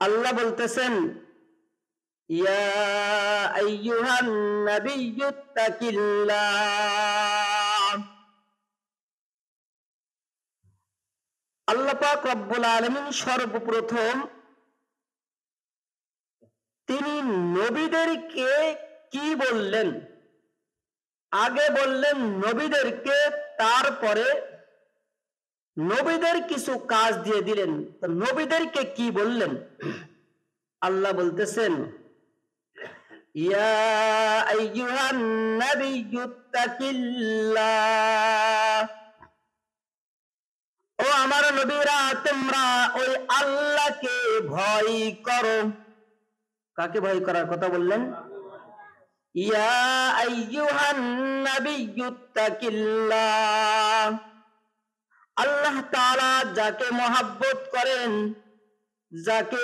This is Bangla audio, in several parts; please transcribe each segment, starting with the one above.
আল্লাহ বলতেছেন, ইয়া আইয়ুহান নাবিয়্যুত্তাকিল্লাহ। আল্লাহ পাক রব্বুল আলামিন সর্বপ্রথম তিনি নবীদেরকে কি বললেন? আগে বললেন নবীদেরকে, তারপরে নবীদের কিছু কাজ দিয়ে দিলেন। তো নবীদেরকে কি বললেন? আল্লাহ বলতেছেন, ইয়া আইয়ুহান নাবিয়্যুত্তাকিল্লাহ। ও আমার নবীরা, তোমরা ওই আল্লাহকে ভয় করো। কাকে ভয় করার কথা বললেন? ইয়া আইয়ুহান নাবিয়্যুত্তাকিল্লাহ। আল্লাহ তাআলা যাকে মহব্বত করেন, যাকে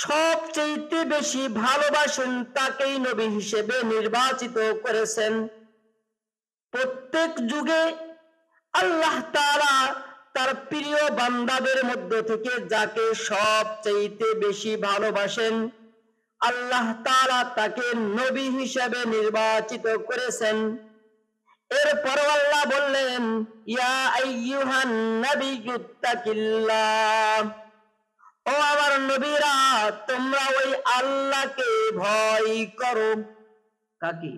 সবচেয়ে বেশি ভালোবাসেন, তাকেই নবী হিসেবে নির্বাচিত করেছেন। প্রত্যেক যুগে আল্লাহ তাআলা তার প্রিয় বান্দাদের মধ্য থেকে যাকে সবচেয়ে বেশি ভালোবাসেন, আল্লাহ তাআলা তাকে নবী হিসেবে নির্বাচিত করেছেন। এরপর আল্লাহ বললেন, ইয়া আইয়ুহান নাবিয়্যুত্তাকিল্লাহ। ও আমার নবীরা, তোমরা ওই আল্লাহকে ভয় করো। কাকে?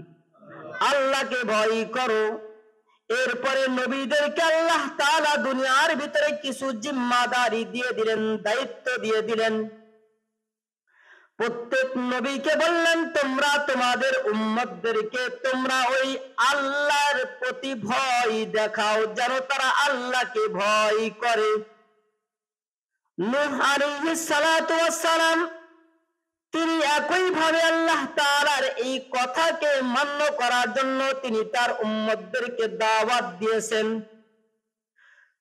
আল্লাহকে ভয় করো। এরপরে নবীদেরকে আল্লাহ তাআলা দুনিয়ার ভিতরে কিছু জিম্মাদারি দিয়ে দিলেন, দায়িত্ব দিয়ে দিলেন। প্রত্যেক নবীকে বললেন, তোমরা তোমাদের উম্মতদেরকে তোমরা ওই আল্লাহর প্রতি ভয় দেখাও, যেন তারা আল্লাহকে ভয় করে। নূহ আলাইহিস সালাতু ওয়াস সালাম তিনি একইভাবে আল্লাহ তাআলার এই কথাকে মান্য করার জন্য তিনি তার উম্মতদেরকে দাওয়াত দিয়েছেন।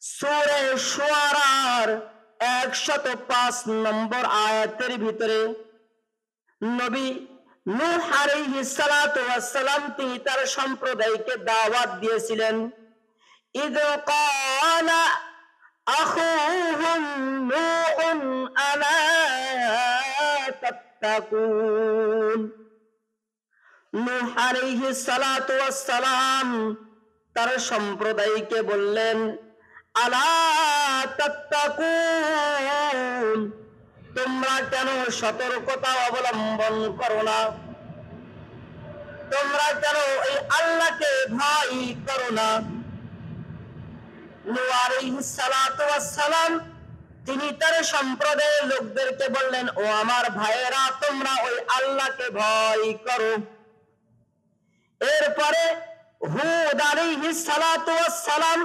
সূরা শুআরার 105 নম্বর আয়াতের ভিতরে নবী নূহ আলাইহিস সালাতু ওয়াস সালাম তিনি তার সম্প্রদায়কে দাওয়াত দিয়েছিলেন। ইয ক্বালা আখুহুম নূহুন আলা তাত্তাকুন। নূহ আলাইহিস সালাতু ওয়াস সালাম তার সম্প্রদায়কে বললেন, আলা তাত্তাকুন, তোমরা কেন সতর্কতা অবলম্বন করো না? তোমরা কেন এই আল্লাহকে ভয় করো না? নূহ আলাইহিস সালাতু ওয়াস সালাম তিনি তার সম্প্রদায়ের লোকদেরকে বললেন, ও আমার ভাইয়েরা, তোমরা ওই আল্লাহকে ভয় করো। এরপরে হুদ আলাইহিস সালাতু ওয়াস সালাম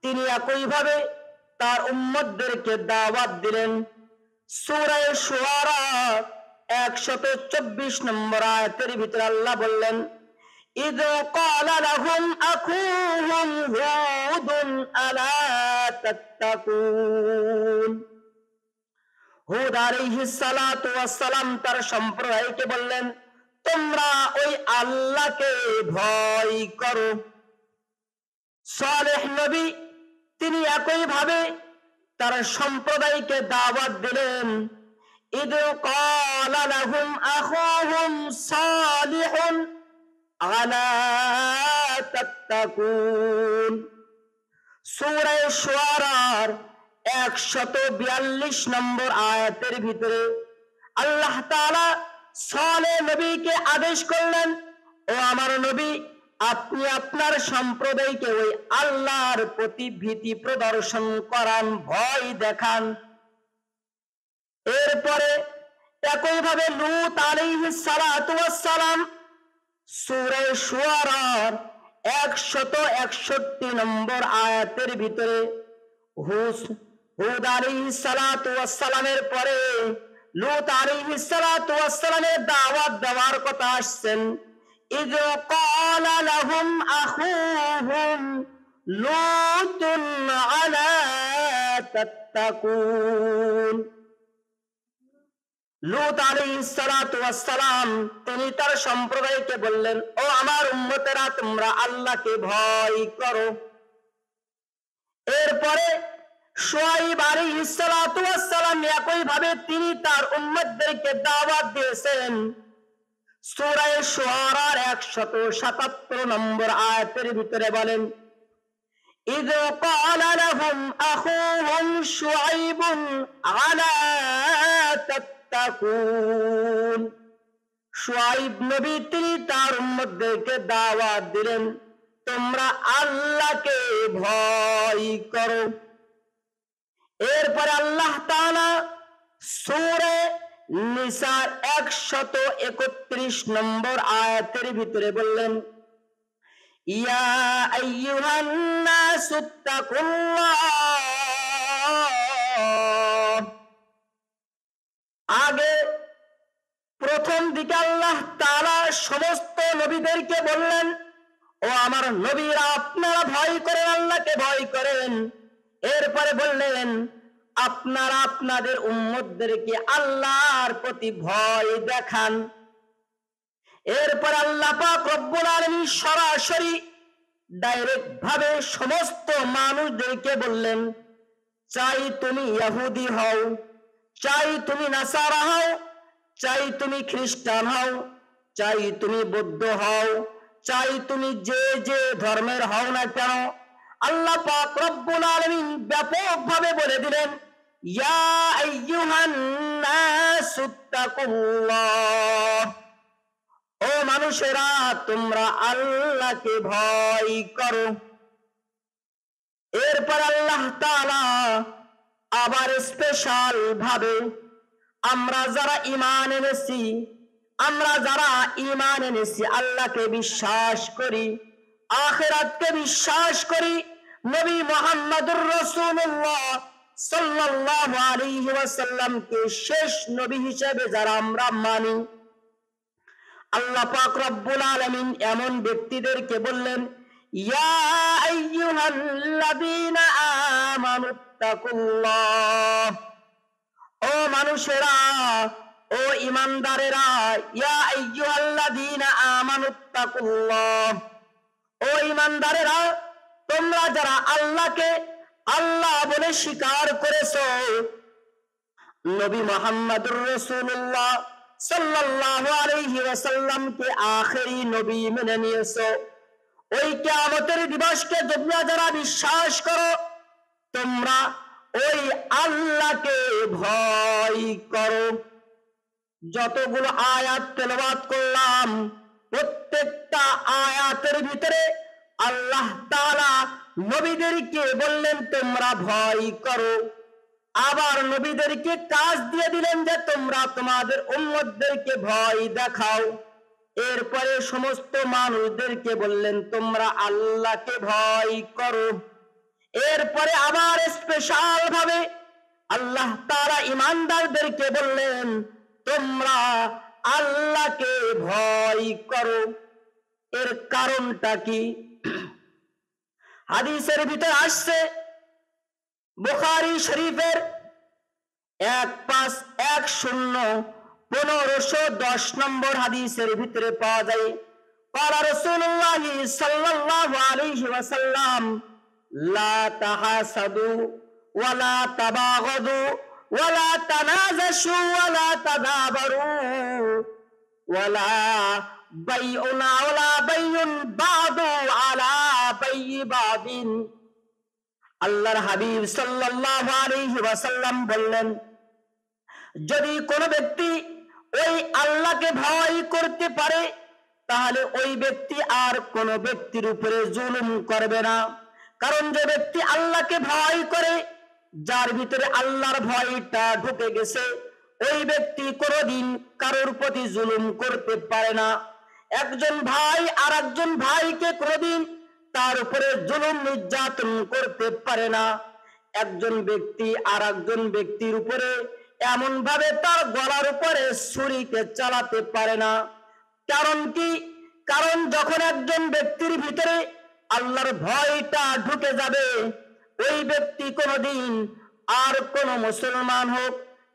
তিনি একইভাবে তার উম্মতদেরকে দাওয়াত দিলেন। সূরা শুআরা 124 নম্বর আয়াতের ভিতরে আল্লাহ বললেন, ইয ক্বালা লাহুম আখুহুম হুদুন আলা তাত্তাকুন। হুদ আলাইহিস সালাতু ওয়াস সালাম তার সম্প্রদায়কে বললেন, তোমরা ওই আল্লাহকে ভয় করো। সালেহ নবী তিনি একইভাবে তার সম্প্রদায়কে দাওয়াত দিলেন। ইয ক্বালা লাহুম আখুহুম সালিহুন আলা তাত্তাকুন। সূরা শুআরার 142 নম্বর আয়াতের ভিতরে আল্লাহ তাআলা সালেহ নবীকে আদেশ করলেন, ও আমার নবী, আপনি আপনার সম্প্রদায়কে ওই আল্লাহর প্রতি ভীতি প্রদর্শন করান, ভয় দেখান। এরপরে একইভাবে লূত আলাইহিস সালাতু ওয়াস সালাম সূরা শুআরার 161 নম্বর আয়াতের ভিতরে হুদ আলাইহিস সালাতু ওয়াস সালামের পরে লূত আলাইহিস সালাতু ওয়াস সালামের দাওয়াত দেওয়ার কথা আসছেন। ইয ক্বালা লাহুম আখুহুম লূতুন আলা তাত্তাকুন। লূত আলাইহিস সালাতু ওয়াস সালাম তিনি তার সম্প্রদায়কে বললেন, ও আমার উম্মতেরা, তোমরা আল্লাহকে ভয় করো। এরপরে শুআয়ব আলাইহিস সালাতু ওয়াস সালাম একই ভাবে তিনি তার উম্মতদেরকে দাওয়াত দিয়েছেন। সূরা শুআরার 177 নম্বর আয়াতের ভিতরে বলেন, إذ قال لهم أخوهم شعيب ألا تتقون। শুআয়ব নবী তিনি তার উম্মতদেরকে দাওয়াত দিলেন, তোমরা আল্লাহকে ভয় করো। এরপরে আল্লাহ তাআলা সূরা নিসার 131 নম্বর আয়াতের ভিতরে বললেন, ইয়া আইয়ুহান নাসুত্তাকুল্লাহ। আগে প্রথম দিকে আল্লাহ তাআলা সমস্ত নবীদেরকে বললেন, ও আমার নবীরা আপনারা ভয় করেন, আল্লাহকে ভয় করেন। এরপরে বললেন, আপনারা আপনাদের উম্মতদেরকে আল্লাহর প্রতি ভয় দেখান। এরপর আল্লাহ পাক রব্বুল আলামিন সরাসরি ডাইরেক্ট ভাবে সমস্ত মানুষদেরকে বললেন, চাই তুমি ইহুদি হও, চাই তুমি নাসারা হও, চাই তুমি খ্রিস্টান হও, চাই তুমি বৌদ্ধ হও, চাই তুমি যে যে ধর্মের হও না কেন, আল্লাহ পাক রব্বুল আলামিন ব্যাপকভাবে বলে দিলেন, ইয়া আইয়ুহান নাসুত্তাকুল্লাহ। ও মানুষেরা, তোমরা আল্লাহকে ভয় করো। এরপর আল্লাহ তাআলা আবার স্পেশাল ভাবে আমরা যারা ঈমান এনেছি, আল্লাহকে বিশ্বাস করি, আখিরাতকে বিশ্বাস করি, নবী মুহাম্মদুর রাসূলুল্লাহ সাল্লাল্লাহু আলাইহি ওয়াসাল্লামকে শেষ নবী হিসেবে যারা আমরা মানি, আল্লাহ পাক রব্বুল আলামিন এমন ব্যক্তিদেরকে বললেন, ইয়া আইয়ুহাল্লাযীনা আমানুত্তাকুল্লাহ। ও মানুষেরা, ও ঈমানদারেরা, ইয়া আইয়ুহাল্লাযীনা আমানুত্তাকুল্লাহ। ও ঈমানদারেরা, তোমরা যারা আল্লাহকে আল্লাহ বলে স্বীকার করেছো, নবী মুহাম্মদুর রাসূলুল্লাহ সাল্লাল্লাহু আলাইহি ওয়াসাল্লামকে আখেরি নবী মেনে নিয়েছো, ওই কিয়ামতের দিবসকে তোমরা যারা বিশ্বাস করো, তোমরা ওই আল্লাহকে ভয় করো। যতগুলো আয়াত তেলাওয়াত করলাম, প্রত্যেকটা আয়াতের ভিতরে আল্লাহ তাআলা নবীদেরকে বললেন তোমরা ভয় করো, আবার নবীদেরকে কাজ দিয়ে দিলেন যে তোমরা তোমাদের উম্মতদেরকে ভয় দেখাও। এরপরে সমস্ত মানুষদেরকে বললেন তোমরা আল্লাহকে ভয় করো। এরপরে আবার স্পেশাল ভাবে আল্লাহ তাআলা ঈমানদারদেরকে বললেন তোমরা আল্লাহকে ভয় করো। এর কারণটা কি? হাদিসের ভিতরে আসছে, বুখারী শরীফের 1510 নম্বর হাদিসের ভিতরে পাওয়া যায়, ক্বালা রাসূলুল্লাহ সাল্লাল্লাহু আলাইহি ওয়াসাল্লাম, লা তাহাসাদু ওয়ালা তাবাগাদু ওয়ালা তানাজাশু ওয়ালা তাদাবারু ওয়ালা বাইউন ওয়ালা বাইউন বাদু আলা বাইই বাদিন। আল্লাহর হাবিব সাল্লাল্লাহু আলাইহি ওয়াসাল্লাম বললেন, যদি কোন ব্যক্তি ওই আল্লাহকে ভয় করতে পারে, তাহলে ওই ব্যক্তি আর কোন ব্যক্তির উপরে জুলুম করবে না। কারণ যে ব্যক্তি আল্লাহকে ভয় করে, যার ভিতরে আল্লাহর ভয়টা ঢুকে গেছে, ওই ব্যক্তি কোনদিন কারোর প্রতি জুলুম করতে পারে না। একজন ভাই আর একজন ভাইকে কোনদিন তার উপরে জুলুম নির্যাতন করতে পারে না। একজন ব্যক্তি আর একজন ব্যক্তির উপরে এমন ভাবে তার গলার উপরে ছুরিকে চালাতে পারে না। কারণ কি? কারণ যখন একজন ব্যক্তির ভিতরে আল্লাহর ভয়টা ঢুকে যাবে, ওই ব্যক্তি কোনদিন আর কোন মুসলমান হোক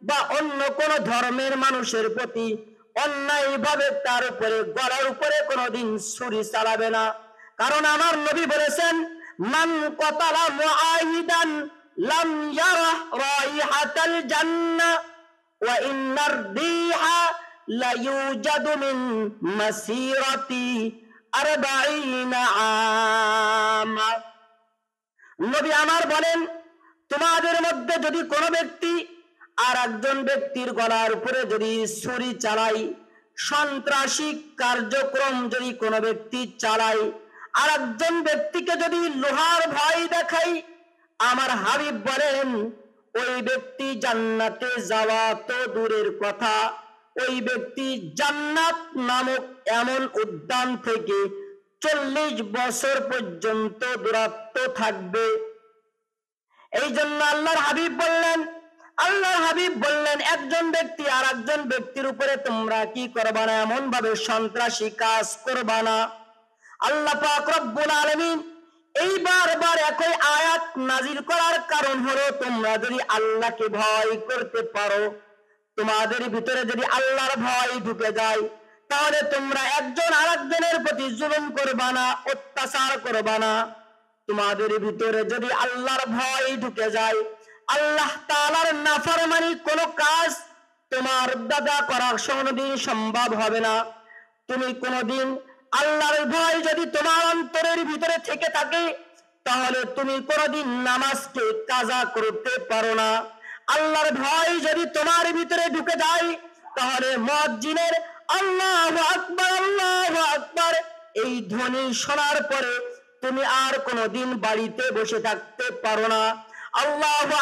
বা অন্য কোন ধর্মের মানুষের প্রতি অন্যায় ভাবে তার উপরে গলার উপরে কোনদিন ছুরি চালাবে না। কারণ আমার নবী বলেছেন, মান কতালা মুআহিদান লাম ইয়ারা রাইহাতাল জান্নাহ ওয়া ইন্নার রিহা লা ইউজাদু মিন মাসিরাতি 40 আমা। নবী আমার বলেন, তোমাদের মধ্যে যদি কোনো ব্যক্তি আর একজন ব্যক্তির গলার উপরে যদি ছুরি চালায়, সন্ত্রাসী কার্যক্রম যদি কোনো ব্যক্তি চালায়, আর একজন ব্যক্তিকে যদি লোহার ভয় দেখায়, আমার হাবিব বলেন ওই ব্যক্তি জান্নাতে যাওয়া তো দূরের কথা, ওই ব্যক্তি জান্নাত নামক এমন উদ্যান থেকে 40 বছর পর্যন্ত দূরত্ব থাকবে। এই জন্য আল্লাহর হাবিব বললেন একজন ব্যক্তি আর একজন ব্যক্তির উপরে তোমরা কি করবা না, এমন ভাবে সন্ত্রাসী কাজ করবা না। আল্লাহ পাক রব্বুল আলামিন এই বারবার একই আয়াত নাজিল করার কারণ হলো তোমরা যদি আল্লাহকে ভয় করতে পারো, তোমাদের ভিতরে যদি আল্লাহর ভয় ঢুকে যায়, তাহলে তোমরা একজন আরেকজনের প্রতি জুলুম করবা না, অত্যাচার করবা না। তোমাদের ভিতরে যদি আল্লাহর ভয় ঢুকে যায়, আল্লাহ তাআলার নাফরমানি কোনো কাজ তোমার দ্বারা করা কোনোদিন সম্ভব হবে না। তুমি কোনোদিন আল্লাহর ভয় যদি তোমার অন্তরের ভিতরে থেকে থাকে, তাহলে তুমি কোনোদিন নামাজকে কাজা করতে পারো না। আল্লাহর ভয় যদি তোমার ভিতরে ঢুকে যায়, তাহলে মুয়াজ্জিনের আল্লাহু আকবার আল্লাহু আকবার এই ধ্বনি শোনার পরে তুমি আর কোনোদিন বাড়িতে বসে থাকতে পারো না। আল্লাহু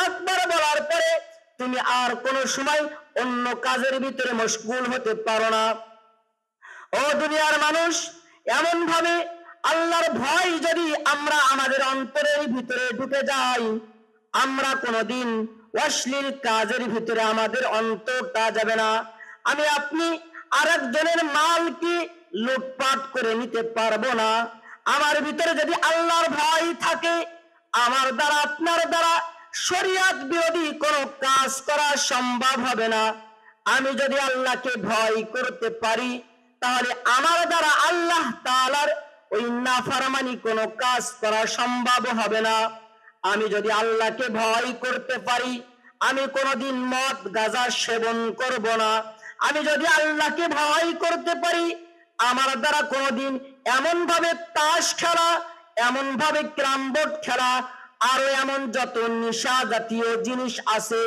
আকবার বলার পরে তুমি আর কোনো সময় অন্য কাজের ভিতরে মশগুল হতে পারো না। ও দুনিয়ার মানুষ, এমন ভাবে আল্লাহর ভয় যদি আমরা আমাদের অন্তরের ভিতরে ঢুকে যাই, আমরা কোনোদিন অশ্লীল কাজের ভিতরে আমাদের অন্তরটা যাবে না। আমি আপনি আরেকজনের মাল কি লুটপাট করে নিতে পারবো না। আমার ভিতরে যদি আল্লাহর ভয় থাকে, আমার দ্বারা আপনার দ্বারা শরীয়ত বিরোধী কোনো কাজ করা সম্ভব হবে না। আমি যদি আল্লাহকে ভয় করতে পারি, তাহলে আমার দ্বারা আল্লাহ তাআলার ওই নাফরমানি কোনো কাজ করা সম্ভব হবে না। আমি যদি আল্লাহকে ভয় করতে পারি, আমি কোনোদিন মদ গাঁজা সেবন করব না। আমি যদি আল্লাহকে ভয় করতে পারি, আমার দ্বারা কোনোদিন এমন ভাবে তাস খেলা, এমন ভাবে ক্যারাম বোর্ড খেলা, আরো এমন যত নেশা জাতীয় জিনিস আছে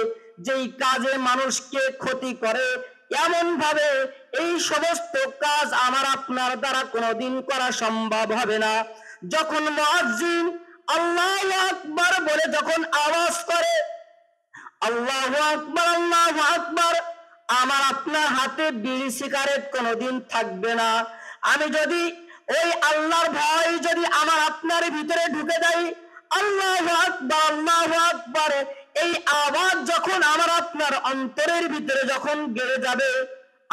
যেই কাজে মানুষকে ক্ষতি করে, এমন ভাবে এই সমস্ত কাজ আমার আপনার দ্বারা কোনোদিন করা সম্ভব হবে না। যখন মুয়াজ্জিন আল্লাহু আকবার বলে যখন আওয়াজ করে আল্লাহু আকবার আল্লাহু আকবার, আমার আপনার হাতে বিড়ি সিগারেট কোনোদিন থাকবে না। আমি যদি ওই আল্লাহর ভয় যদি আমার আপনার ভিতরে ঢুকে যায়, আল্লাহু আকবার এই আওয়াজ যখন আমার আপনার অন্তরের ভিতরে যখন গেড়ে যাবে,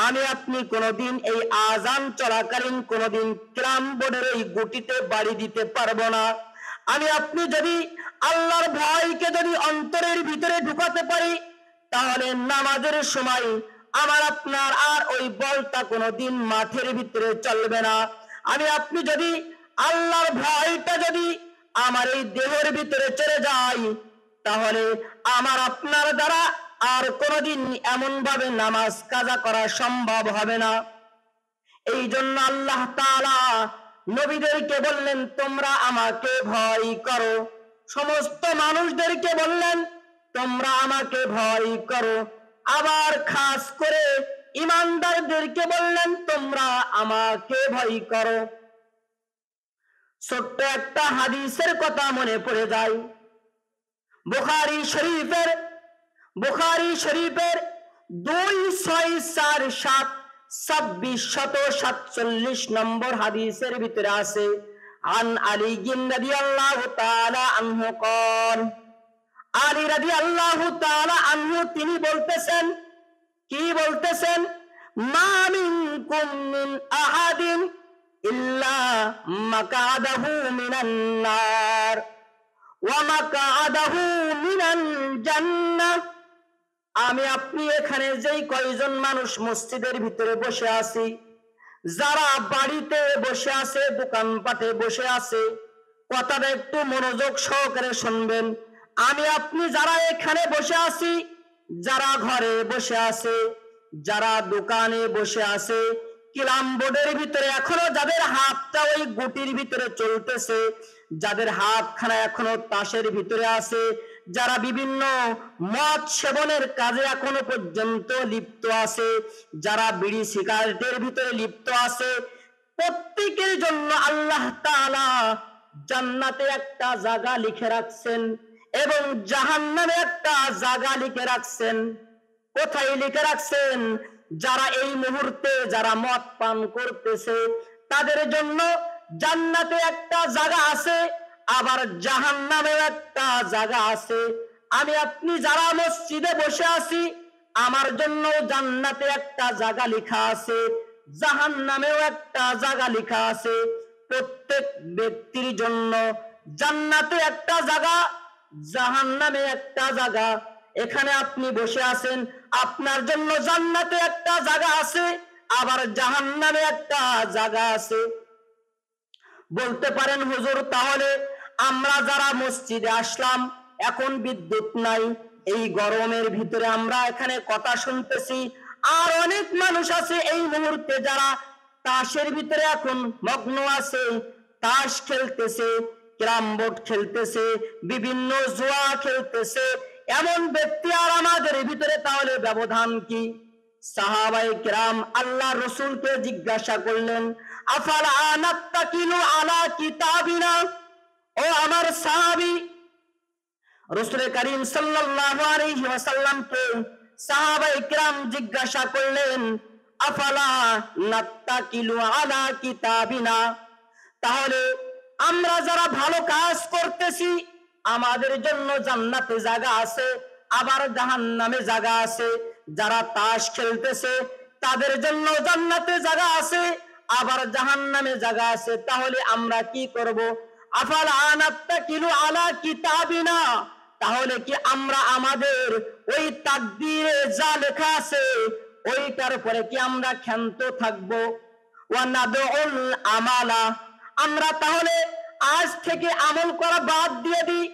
আমি আপনি কোনোদিন এই আজান চলাকালীন কোনোদিন ক্যারাম বোর্ডের এই গুটিতে বাড়ি দিতে পারবো না। আমি আপনি যদি আল্লাহর ভয়কে যদি অন্তরের ভিতরে ঢুকাতে পারি, তাহলে নামাজের সময় আমার আপনার আর ওই বলটা কোনোদিন মাঠের ভিতরে চলবে না। আমি আপনি যদি আল্লাহর ভয়টা যদি আমার এই দেহের ভিতরে চলে যায়, তাহলে আমার আপনার দ্বারা আর কোনোদিন এমন ভাবে নামাজ কাজা করা সম্ভব হবে না। এই জন্য আল্লাহ তাআলা নবীদেরকে বললেন তোমরা আমাকে ভয় করো, সমস্ত মানুষদেরকে বললেন তোমরা আমাকে ভয় করো। আবার খাস করে ঈমানদারদেরকে বললেন তোমরা আমাকে ভয় করো। ছোট্ট একটা হাদিসের কথা মনে পড়ে যায়, বুখারী শরীফের 2647 নম্বর হাদিসের ভিতরে আছে, আন আলী রাদিয়াল্লাহু তাআলা আনহু قال, আলী রাদিয়াল্লাহু তাআলা আনহু তিনি বলতেছেন, কি বলতেছেন, মা মিনকুম মিন আহাদিন ইল্লা মাকাদাহু মিনান নার ওয়া মাকাদাহু মিনাল জান্নাহ। আমি আপনি এখানে যেই কয়জন মানুষ মসজিদের ভিতরে বসে আছি, যারা বাড়িতে বসে আছে, দোকানপাটে বসে আছে, কথাটা একটু মনোযোগ সহকারে শুনবেন। আমি আপনি যারা এখানে বসে আছি, যারা ঘরে বসে আছে, যারা দোকানে বসে আছে, ক্যারাম বোর্ডের ভিতরে এখনো যাদের হাতটা ওই গুটির ভিতরে চলতেছে, যাদের হাতখানা এখনো তাসের ভিতরে আছে, যারা বিভিন্ন মদ সেবনের কাজে এখনো পর্যন্ত লিপ্ত আছে, যারা বিড়ি সিগারেটের ভিতরে লিপ্ত আছে, প্রত্যেকের জন্য আল্লাহ তাআলা জান্নাতে একটা জায়গা লিখে রাখছেন এবং জাহান্নামে একটা জায়গা লিখে রাখছেন। কোথায় লিখে রাখছেন? যারা এই মুহূর্তে যারা মদ পান করতেছে তাদের জন্য জান্নাতে একটা জায়গা আছে, আবার জাহান্নামেও একটা জায়গা আছে। আমি আপনি যারা মসজিদে বসে আছি, আমার জন্য জান্নাতে একটা জায়গা লেখা আছে, জাহান্নামেও একটা জায়গা লেখা আছে। প্রত্যেক ব্যক্তির জন্য জান্নাতে একটা জায়গা, জাহান্নামে একটা জায়গা। এখানে আপনি বসে আছেন, আপনার জন্য জান্নাতে একটা জায়গা আছে, আবার জাহান্নামে একটা জায়গা আছে। বলতে পারেন হুজুর, তাহলে আমরা যারা মসজিদে আসলাম, এখন বিদ্যুৎ নাই, এই গরমের ভিতরে আমরা এখানে কথা শুনতেছি, আর অনেক মানুষ আছে এই মুহূর্তে যারা তাসের ভিতরে এখন মগ্ন আছে, তাস খেলতেছে, ক্যারাম বোর্ড খেলতেছে, বিভিন্ন জুয়া খেলতেছে, এমন ব্যক্তি আর আমাদের ভিতরে তাহলে ব্যবধান কি? সাহাবায়ে কেরাম আল্লাহ রসুলকে জিজ্ঞাসা করলেন, আফালা নাত্তাকিলু আলা কিতাবিনা। ও আমার সাহাবী, রাসূল করিম সাল্লাল্লাহু আলাইহি ওয়াসাল্লামকে সাহাবায়ে কেরাম জিজ্ঞাসা করলেন, আফালা নাত্তাকিলু আলা কিতাবিনা, তাহলে আমরা যারা ভালো কাজ করতেছি আমাদের জন্য জান্নাতে জায়গা আছে, আবার জাহান্নামে জায়গা আছে। যারা তাস খেলতেছে তাদের জন্য জান্নাতে জায়গা আছে, আবার জাহান্নামে জায়গা আছে। তাহলে আমরা কি করব? আফালা নাত্তাকিলু আলা কিতাবিনা, তাহলে কি আমরা আমাদের ওই তাকদীরে যা লেখা আছে ওইটার উপরে কি আমরা ক্ষান্ত থাকবো? ওয়া নাদউল আমালা, আমরা তাহলে আজ থেকে আমল করা বাদ দিয়ে দিই,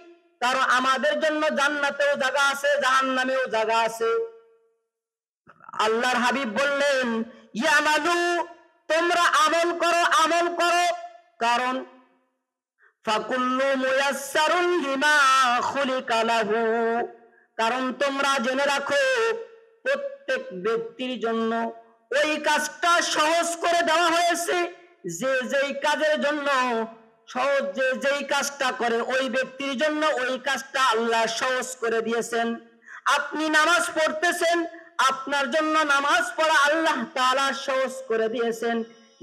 কারণ আমাদের জন্য জান্নাতেও জায়গা আছে, জাহান্নামেও জায়গা আছে। আল্লাহর হাবিব বললেন, ইয়ামালু, তোমরা আমল করো, আমল করো, কারণ ফাকুল্লু মুয়াসসারুন লিমা খুলিকা লাহু, কারণ তোমরা জেনে রাখো প্রত্যেক ব্যক্তির জন্য ওই কাজটা সহজ করে দেওয়া হয়েছে। যে যেই কাজের জন্য সহজ, যে যেই কাজটা করে ওই ব্যক্তির জন্য ওই কাজটা আল্লাহ সহজ করে দিয়েছেন। আপনি নামাজ পড়তেছেন, আপনার জন্য নামাজ পড়া আল্লাহ তাআলা সহজ করে দিয়েছেন।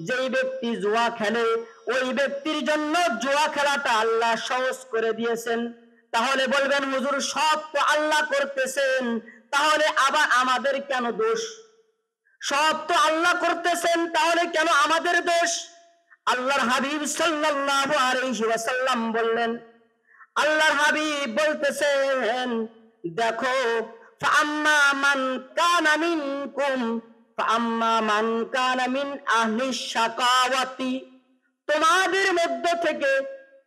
যেই ব্যক্তি জুয়া খেলে ওই ব্যক্তির জন্য জুয়া খেলাটা আল্লাহ সহজ করে দিয়েছেন। তাহলে বলবেন হুজুর, সব তো আল্লাহ করতেছেন, তাহলে আবার আমাদের কেন দোষ? সব তো আল্লাহ করতেছেন, তাহলে কেন আমাদের দোষ? আল্লাহর হাবিব সাল্লাল্লাহু আলাইহি ওয়াসাল্লাম বললেন, আল্লাহর হাবিব বলতেছেন, দেখো, ফাআম্মা মান কানা মিনকুম, ফাআম্মা মান কানা মিন আহলি শাকাওয়াতি, তোমাদের মধ্য থেকে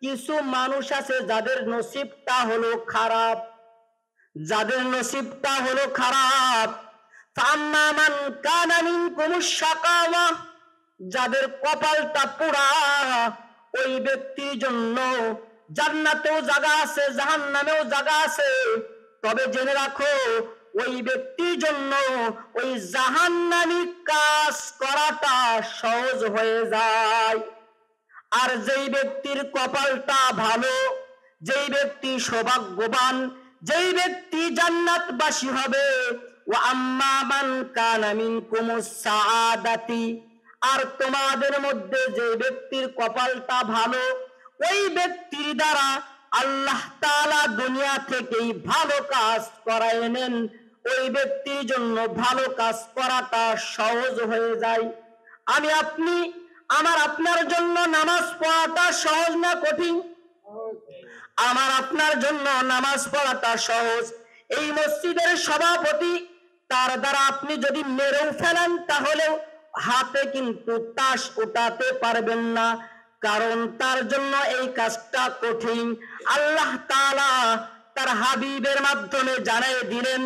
কিছু মানুষ আছে যাদের নসিবটা হলো খারাপ, যাদের নসিবটা হলো খারাপ। ফাআম্মা মান কানা মিনকুমুশ শাকাওয়া, যাদের কপালটা পোড়া, ওই ব্যক্তির জন্য জান্নাতেও জায়গা আছে, জাহান্নামেও জায়গা আছে। তবে জেনে রাখো ওই ব্যক্তির জন্য ওই জাহান্নামী কাজ করাটা সহজ হয়ে যায়। আর যেই ব্যক্তির কপালটা ভালো, যেই ব্যক্তি সৌভাগ্যবান, যেই ব্যক্তি জান্নাতবাসী হবে, ওয়া আম্মা মান কানা মিনকুমুস সাআদাতি, আর তোমাদের মধ্যে যে ব্যক্তির কপালটা ভালো ওই ব্যক্তির দ্বারা আল্লাহ তাআলা দুনিয়া থেকেই ভালো কাজ করায় নেন। ওই ব্যক্তির জন্য ভালো কাজ করাটা সহজ হয়ে যায়। আমি আপনি, আমার আপনার জন্য নামাজ পড়াটা সহজ না কঠিন? আমার আপনার জন্য নামাজ পড়াটা সহজ। এই মসজিদের সভাপতি, তার দ্বারা আপনি যদি মেরেও ফেলেন তাহলেও হাতে কিন্তু তাস উঠাতে পারবেন না, কারণ তার জন্য এই কাজটা কঠিন। আল্লাহ তাআলা তার হাবিবের মাধ্যমে জানিয়ে দিলেন,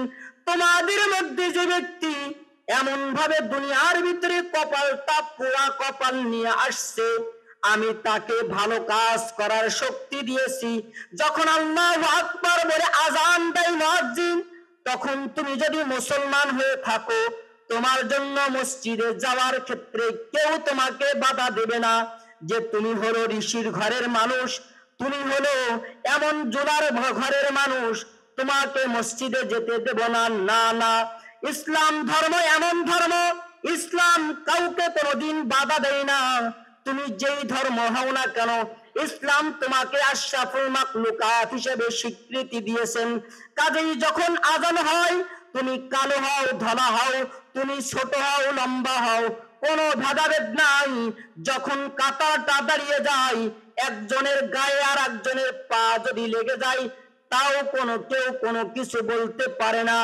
তোমাদের মধ্যে যে ব্যক্তি এমন ভাবে দুনিয়ার ভিতরে কপালটা পোড়া কপাল নিয়ে আসছে, আমি তাকে ভালো কাজ করার শক্তি দিয়েছি। যখন আল্লাহু আকবার বলে আযান দেয় মুয়াজ্জিন, তখন তুমি যদি মুসলমান হয়ে থাকো, তোমার জন্য মসজিদে যাওয়ার ক্ষেত্রে কেউ তোমাকে বাধা দেবে না যে তুমি হলো ঋষির ঘরের মানুষ, তুমি হলো এমন জোলার ঘরের মানুষ, তোমাকে মসজিদে যেতে দেব না। না না, ইসলাম ধর্ম এমন ধর্ম, ইসলাম কাউকে কোনোদিন বাধা দেয় না। তুমি যেই ধর্ম হও না কেন, ইসলাম তোমাকে আশরাফুল মাখলুকাত হিসেবে স্বীকৃতি দিয়েছেন। কাজেই যখন আযান হয়, তুমি কালো হও, ধলা হও, তুমি ছোট হও, লম্বা হও, কোনো ভেদাভেদ নাই। যখন কাতারটা দাঁড়িয়ে যায়, একজনের গায়ে আর একজনের পা যদি লেগে যায়, তাও কেউ কোনো কিছু বলতে পারে না।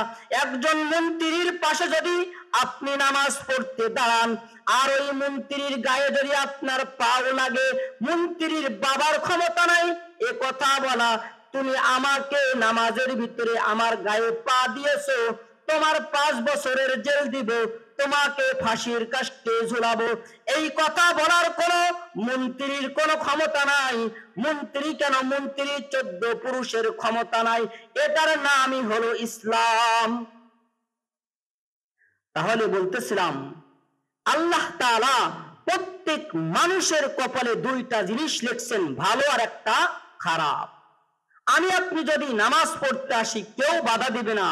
একজন মন্ত্রীর পাশে যদি আপনি নামাজ পড়তে দাঁড়ান, আর ওই মন্ত্রীর গায়ে যদি আপনার পাও লাগে, মন্ত্রীর বাবার ক্ষমতা নাই এ কথা বলা, তুমি আমাকে নামাজের ভিতরে আমার গায়ে পা দিয়েছো, তোমার 5 বছরের জেল দিব, তোমাকে ফাঁসির কাস্টে ঝুলাবো, এই কথা বলার কোনো মন্ত্রীর কোনো ক্ষমতা নাই। মন্ত্রী কেন, মন্ত্রী 14 পুরুষের ক্ষমতা নাই। এটার নামই হলো ইসলাম। তাহলে বলতেছিলাম, আল্লাহ তাআলা প্রত্যেক মানুষের কপালে 2টা জিনিস লিখছেন, ভালো আর একটা খারাপ। আমি আপনি যদি নামাজ পড়তে আসি, কেউ বাধা দিবে না।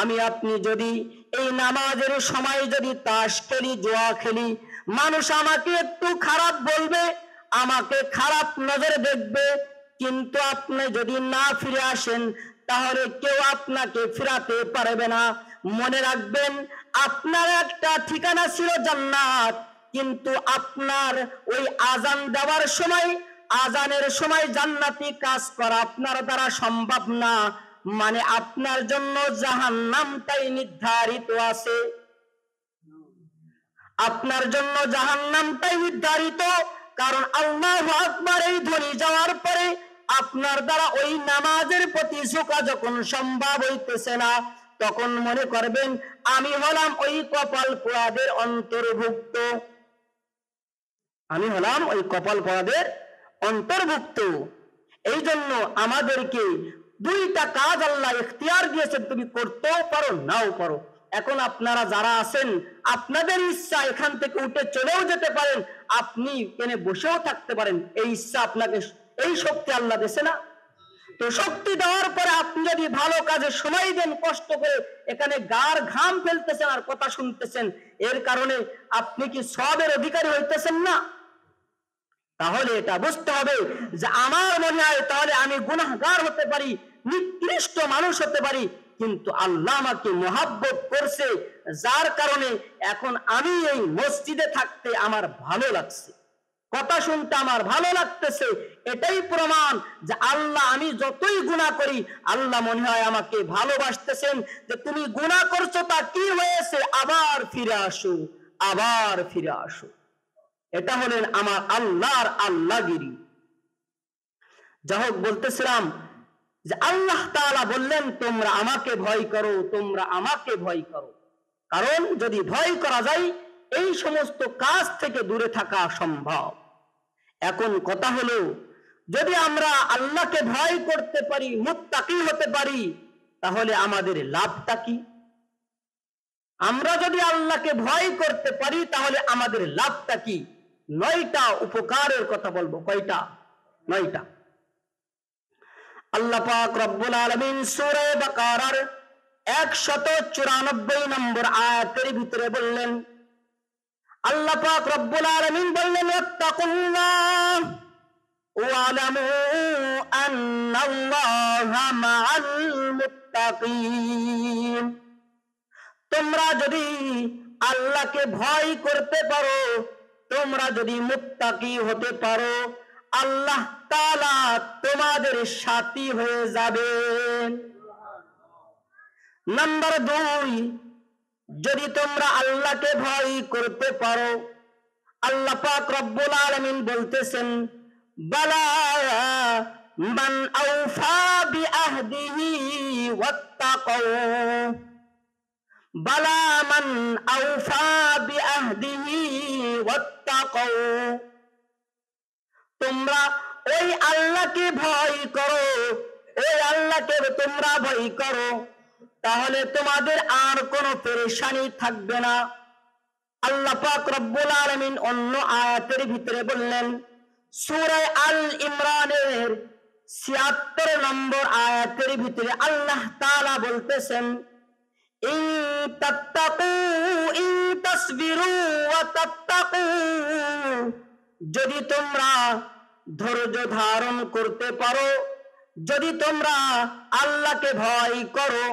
আমি আপনি যদি এই নামাজের সময় যদি তাস খেলি, জুয়া খেলি, মানুষ আমাকে একটু খারাপ বলবে, আমাকে খারাপ নজরে দেখবে, কিন্তু আপনি যদি না ফিরে আসেন, তাহলে কেউ আপনাকে ফিরাতে পারবে না। মনে রাখবেন, আপনার একটা ঠিকানা ছিল জান্নাত, কিন্তু আপনার ওই আযান দেওয়ার সময়, আযানের সময় জান্নাতি কাজ করা আপনার দ্বারা সম্ভব না। মানে আপনার জন্য জাহান্নামটাই নির্ধারিত আছে, আপনার জন্য জাহান্নামটাই নির্ধারিত। কারণ আল্লাহু আকবার এই ধ্বনি যাওয়ার পরে আপনার দ্বারা ওই নামাজের প্রতি ঝোঁকা যখন সম্ভব হইতেছে না, তখন মনে করবেন আমি হলাম ওই কপাল পোড়াদের অন্তর্ভুক্ত, আমি হলাম ওই কপাল পোড়াদের অন্তর্ভুক্ত। এই জন্য আমাদেরকে 2টা কাজ আল্লাহ ইখতিয়ার দিয়েছেন, তুমি করতেও পারো, নাও পারো। এখন আপনারা যারা আছেন, আপনাদের ইচ্ছা এখান থেকে উঠে চলেও যেতে পারেন, আপনি এখানে বসেও থাকতে পারেন, এই ইচ্ছা আপনাকে, এই শক্তি আল্লাহ দিয়েছে না? তো শক্তি দেওয়ার পরে আপনি যদি ভালো কাজে সময় দেন, কষ্ট করে এখানে গার ঘাম ফেলতেছেন আর কথা শুনতেছেন, এর কারণে আপনি কি সওয়াবের অধিকারী হইতেছেন না? তাহলে এটা বুঝতে হবে যে আমার মনে হয় তাহলে আমি গুনাহগার হতে পারি, নিকৃষ্ট মানুষ হতে পারি, কিন্তু আল্লাহ আমাকে মহব্বত করছে, যার কারণে এখন আমি এই মসজিদে থাকতে আমার ভালো লাগছে, কথা শুনতে আমার ভালো লাগতেছে। এটাই প্রমাণ যে আল্লাহ, আমি যতই গুনাহ করি, আল্লাহ মনে হয় আমাকে ভালোবাসতেছেন, যে তুমি গুনাহ করছো, তা কি হয়েছে, আবার ফিরে আসো, আবার ফিরে আসো। এটা হলেন আমার আল্লাহর আল্লাহগিরি। যাই হোক, বলতেছিলাম যে আল্লাহ তাআলা বললেন, তোমরা আমাকে ভয় করো, তোমরা আমাকে ভয় করো। কারণ যদি ভয় করা যায়, এই সমস্ত কাজ থেকে দূরে থাকা সম্ভব। এখন কথা হলো, যদি আমরা আল্লাহকে ভয় করতে পারি, মুত্তাকি হতে পারি, তাহলে আমাদের লাভটা কি? আমরা যদি আল্লাহকে ভয় করতে পারি, তাহলে আমাদের লাভটা কি? 9টা উপকারের কথা বলবো। কয়টা? 9টা। আল্লাহ পাক রব্বুল আলামিন সূরা বাকারার 194 নম্বর আয়াতের ভিতরে বললেন, আল্লাহ পাক রব্বুল আলামিন বললেন, ইত্তাকুল্লাহ ওয়া আলামু আন্নাল্লাহা মাআল মুত্তাকিন। তোমরা যদি আল্লাহকে ভয় করতে পারো, তোমরা যদি মুত্তাকি হতে পারো, আল্লাহ তাআলা তোমাদের সাথী হয়ে যাবেন। নাম্বার 2, যদি তোমরা আল্লাহকে ভয় করতে পারো, আল্লাহ পাক রব্বুল আলামিন বলতেছেন, বালা মান আওফা বিআহদিহি ওয়াত্তাকাউ, বালা মান আওফা বিআহদিহি ওয়াত্তাকাউ, তোমরা ওই আল্লাহকে ভয় করো, ওই আল্লাহকে তোমরা ভয় করো, তাহলে তোমাদের আর কোনো পেরেশানি থাকবে না। আল্লাহ পাক রব্বুল আলামিন অন্য আয়াতের ভিতরে বললেন, সূরা আল ইমরানের ৭৬ নম্বর আয়াতের ভিতরে আল্লাহ তাআলা বলতেছেন, ইন তাত্তাকু ইন তাসবিরু ওয়া তাত্তাকু, যদি তোমরা ধৈর্য ধারণ করতে পারো, যদি তোমরা আল্লাহকে ভয় করো,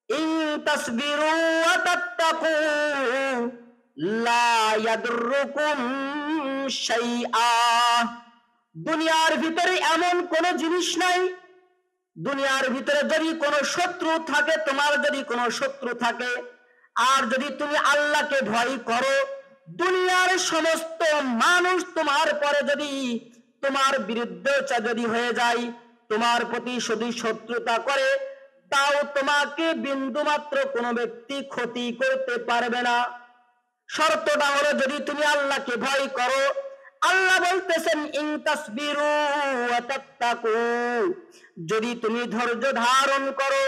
ইন তাসবিরু ওয়া তাত্তাকু লা ইয়াদুররুকুম শাইআ, দুনিয়ার ভিতরে এমন কোন জিনিস নাই, দুনিয়ার ভিতরে যদি কোনো শত্রু থাকে, তোমার যদি কোনো শত্রু থাকে, আর যদি তুমি আল্লাহকে ভয় করো, দুনিয়ার সমস্ত মানুষ তোমার পরে যদি তোমার বিরুদ্ধে যদি হয়ে যায়, তোমার প্রতি যদি শত্রুতা করে, তাও তোমাকে বিন্দুমাত্র কোনো ব্যক্তি ক্ষতি করতে পারবে না। শর্তটা হলো যদি তুমি আল্লাহকে ভয় করো। আল্লাহ বলতেছেন, ইন তাসবিরু ওয়া তাত্তাকু, যদি তুমি ধৈর্য ধারণ করো,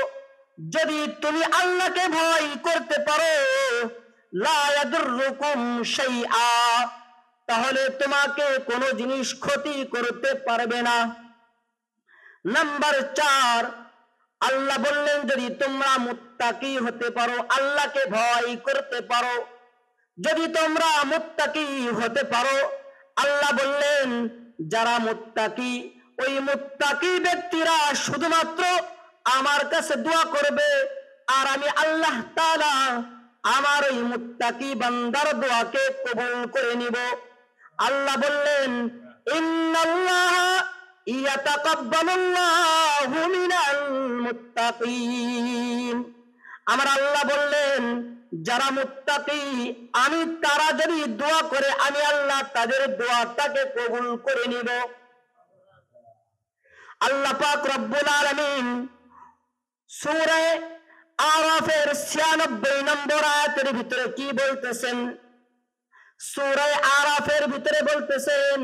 যদি তুমি আল্লাহকে ভয় করতে পারো, লা ইয়াদুররুকুম শাইআ, তাহলে তোমাকে কোনো জিনিস ক্ষতি করতে পারবে না। নাম্বার ৪, আল্লাহ বললেন যদি তোমরা মুত্তাকি হতে পারো, আল্লাহকে ভয় করতে পারো, যদি তোমরা মুত্তাকি হতে পারো, আল্লাহ বললেন যারা মুত্তাকি, ওই মুত্তাকি ব্যক্তিরা শুধুমাত্র আমার কাছে দোয়া করবে, আর আমি আল্লাহ তাআলা আমার ওই মুত্তাকি বান্দার দোয়াকে কবুল করে নিব। আল্লাহ বললেন, ইন্নাল্লাহা ইয়াতাকাব্বালুল্লাহু মিনাল মুত্তাকিন, আমার আল্লাহ বললেন যারা মুত্তাকি, আমি তারা যদি দোয়া করে, আমি আল্লাহ তাদের দোয়াটাকে কবুল করে নিব। আল্লাহ পাক রব্বুল আলামিন সূরা আরাফের ৯৬ নম্বর আয়াতের ভিতরে কি বলতেছেন? সূরা আরাফের ভিতরে বলতেছেন,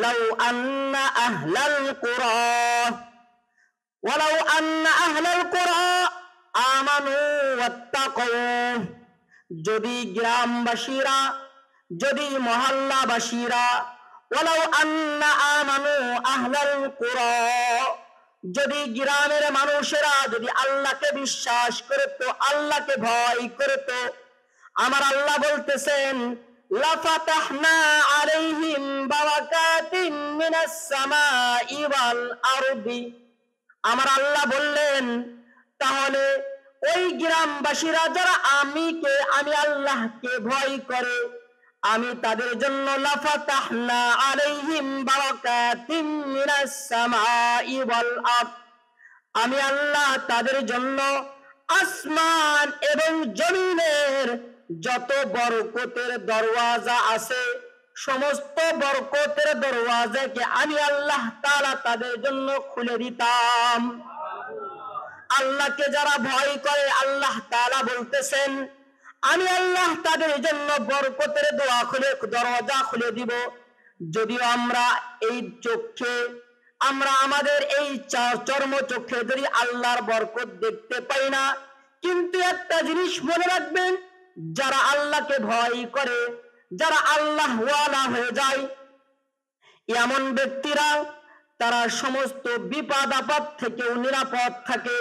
লাউ আন্না আহলাল কুরা ওয়ালাউ আন্না আহলাল কুরা আমানু ওয়াত্তাকু, যদি গ্রামবাসীরা, যদি মহল্লাবাসীরা, ওয়ালাউ আন্না আমানু আহলাল কুরা, যদি গ্রামের মানুষেরা যদি আল্লাহকে বিশ্বাস করত, আল্লাহকে ভয় করত, আমার আল্লাহ বলতেছেন, লাফাতাহনা আলাইহিম বারাকাতিন মিনাস সামাই ওয়াল আরদি, আমার আল্লাহ বললেন তাহলে ওই গ্রামবাসীরা যারা আমি আল্লাহকে ভয় করে, আমি তাদের জন্য লাফাতাহনা আলাইহিম বারাকাতিন মিনাস সামাই ওয়াল আরদ, আমি আল্লাহ তাদের জন্য আসমান এবং জমিনের যত বরকতের দরওয়াজা আছে, সমস্ত বরকতের দরওয়াজাকে আমি আল্লাহ তাআলা তাদের জন্য খুলে দিতাম। আল্লাহকে যারা ভয় করে, আল্লাহ তাআলা বলতেছেন আমি আল্লাহ তাদের জন্য বরকতের দরওয়াজা খুলে দিব। যদিও আমরা এই চোখে, আমরা আমাদের এই চর্ম চোখে যদি আল্লাহর বরকত দেখতে পাই না, কিন্তু একটা জিনিস মনে রাখবেন, যারা আল্লাহকে ভয় করে, যারা আল্লাহ ওয়ালা হয়ে যায়, এমন ব্যক্তিরা তারা সমস্ত বিপদ আপদ থেকেও নিরাপদ থাকে।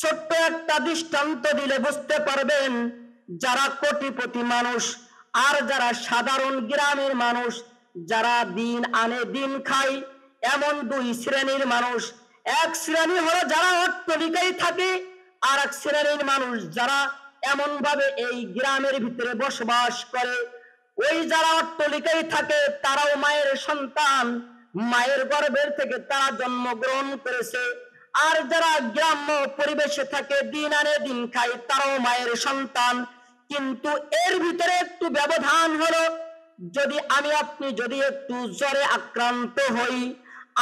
ছোট্ট একটা দৃষ্টান্ত দিলে বুঝতে পারবেন, যারা কোটিপতি মানুষ আর যারা সাধারণ গ্রামের মানুষ, যারা দিন আনে দিন খায়, এমন দুই শ্রেণীর মানুষ। এক শ্রেণী হলো যারা অট্টালিকায় থাকে, আর এক শ্রেণীর মানুষ যারা এমন ভাবে এই গ্রামের ভিতরে বসবাস করে। ওই যারা অট্টালিকায় থাকে তারাও মায়ের সন্তান, মায়ের গর্ভের থেকে তারা জন্মগ্রহণ করেছে। আর যারা গ্রাম্য পরিবেশে থাকে, দিন আনে দিন খায়, তারাও মায়ের সন্তান। কিন্তু এর ভিতরে একটু ব্যবধান হলো, যদি আমি আপনি যদি একটু জ্বরে আক্রান্ত হই,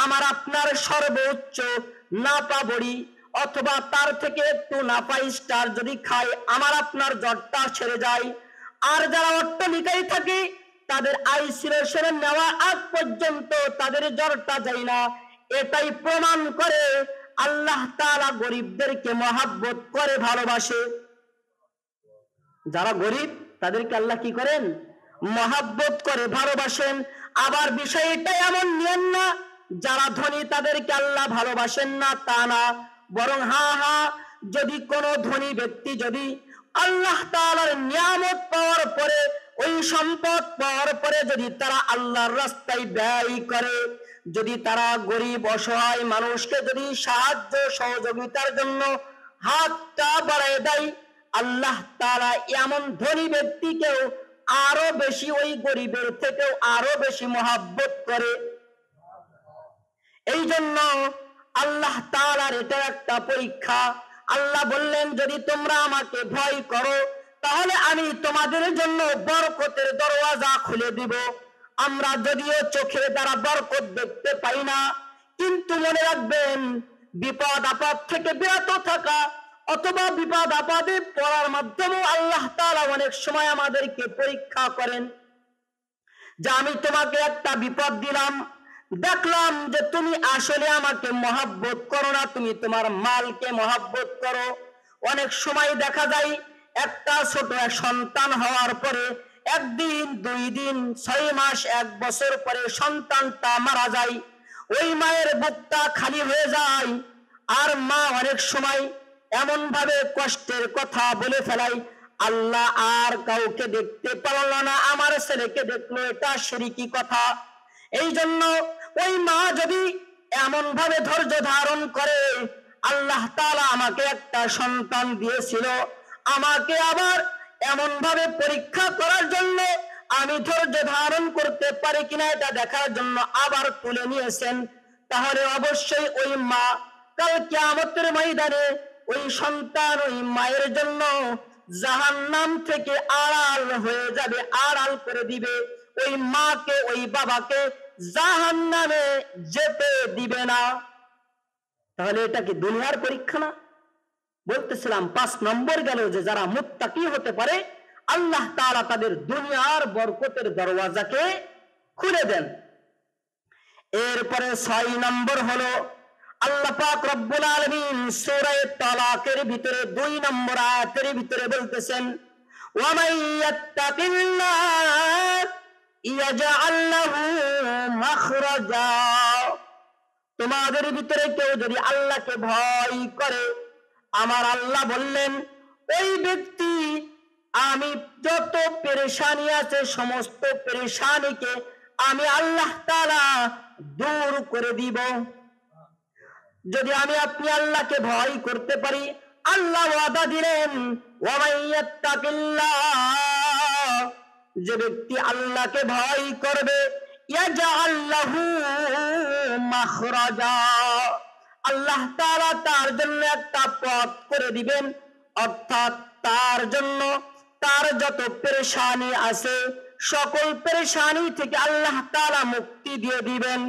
আমার আপনার সর্বোচ্চ নাপা বড়ি অথবা তার থেকে একটু নাপা স্টার যদি খাই, আমার আপনার জ্বরটা ছেড়ে যায়। আর যারা অট্টালিকায় থাকে তাদের আইসোলেশনে নেওয়া আগ পর্যন্ত তাদের জ্বরটা যায় না। এটাই প্রমাণ করে আল্লাহ তাআলা গরিবদেরকে মহাব্বত করে, ভালোবাসে। যারা গরিব তাদেরকে আল্লাহ কি করেন? মহাব্বত করে, ভালোবাসেন। আবার বিষয়টা এমন নিয়েন না যারা ধনী তাদেরকে আল্লাহ ভালোবাসেন না, তা না। বরং যদি কোনো ধনী ব্যক্তি যদি আল্লাহ তাআলার নিয়ামত পাওয়ার পরে, ওই সম্পদ পাওয়ার পরে যদি তারা আল্লাহর রাস্তায় ব্যয় করে, যদি তারা গরিব অসহায় মানুষকে যদি সাহায্য সহযোগিতার জন্য হাতটা বাড়ায় দেয়, আল্লাহ তাআলা এমন ধনী ব্যক্তিকেও আরো বেশি, ওই গরিবের থেকেও আরো বেশি মহাব্বত করে। এই জন্য আল্লাহ তাআলার এটা একটা পরীক্ষা। আল্লাহ বললেন, যদি তোমরা আমাকে ভয় করো তাহলে আমি তোমাদের জন্য বরকতের দরওয়াজা খুলে দিব। আমরা যদিও চোখের দ্বারা বরকত দেখতে পাই না, কিন্তু মনে রাখবেন, বিপদ আপদ থেকে বিরত থাকা অথবা বিপদ আপদে পড়ার মাধ্যমেও আল্লাহ তাআলা অনেক সময় আমাদেরকে পরীক্ষা করেন। যে আমি তোমাকে একটা বিপদ দিলাম, দেখলাম যে তুমি আসলে আমাকে মহাব্বত করো না, তুমি তোমার মালকে মহাব্বত করো। অনেক সময় দেখা যায় একটা ছোট সন্তান হওয়ার পরে 1 দিন 2 দিন 6 মাস 1 বছর পরে সন্তানটা মারা যায়, ওই মায়ের বুকটা খালি হয়ে যায়। আর মা অনেক সময় এমন ভাবে কষ্টের কথা বলে ফেলায়, আল্লাহ আর কাউকে দেখতে পারল না, আমার ছেলেকে দেখলো, এটা শিরকি কথা। এই জন্য ওই মা যদি এমন ভাবে ধৈর্য ধারণ করে, আল্লাহ তাআলা আমাকে একটা সন্তান দিয়েছিল, আমাকে আবার এমন ভাবে পরীক্ষা করার জন্য, আমি ধৈর্য ধারণ করতে পারি কিনা এটা দেখার জন্য আবার তুলে নিয়েছেন, তাহলে অবশ্যই ওই মা কাল কিয়ামতের ময়দানে ওই সন্তান ওই মায়ের জন্য জাহান্নাম থেকে আড়াল হয়ে যাবে, আড়াল করে দিবে। ওই মাকে ওই বাবাকে জাহান্নামে যেতে দিবে না। তাহলে এটা কি দুনিয়ার পরীক্ষা না? বলতেছিলাম 5 নম্বর গেল যে যারা মুত্তাকি হতে পারে, আল্লাহ তাআলা তাদের দুনিয়ার বরকতের দরওয়াজাকে খুলে দেন। এরপরে 6 নম্বর হলো আল্লাহ পাক রব্বুল আলামিন সূরা তালাকের ভিতরে 2 নম্বর আয়াতের ভিতরে বলতেছেন, ওয়া মান ইয়াত্তাকিল্লাহ ইয়াজআল লাহু মাখরাজা। তোমাদের ভিতরে কেউ যদি আল্লাহকে ভয় করে, আমার আল্লাহ বললেন, ওই ব্যক্তি আমি যত পেরেশানি আছে সমস্ত পেরেশানিকে আমি আল্লাহ তাআলা দূর করে দিব। যদি আমি আপনি আল্লাহকে ভয় করতে পারি, আল্লাহ ওয়াদা দিলেন, ওয়া মান ইয়াত্তাকিল্লাহ, যে ব্যক্তি আল্লাহকে ভয় করবে, ইয়াজআল লাহু মাখরাজা, আল্লাহ তাআলা তার জন্য একটা পথ করে দিবেন। অর্থাৎ তার জন্য তার যত পেরেশানি আছে সকল পেরেশানি থেকে আল্লাহ তাআলা মুক্তি দিয়ে দিবেন।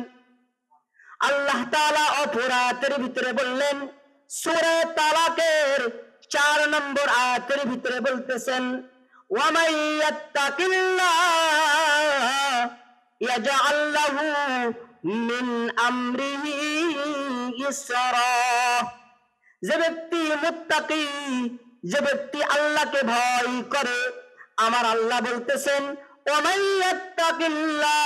আল্লাহ তাআলা অপর আয়াতের ভিতরে বললেন, সূরা তালাকের 4 নম্বর আয়াতের ভিতরে বলতেছেন, ওয়া মান ইয়াত্তাকিল্লাহ ইয়াজআল লাহু মিন আমরিহি ইসরা। যে ব্যক্তি মুত্তাকি, যে ব্যক্তি আল্লাহকে ভয় করে, আমার আল্লাহ বলতেছেন, ওয়া মান ইয়াত্তাকিল্লাহ,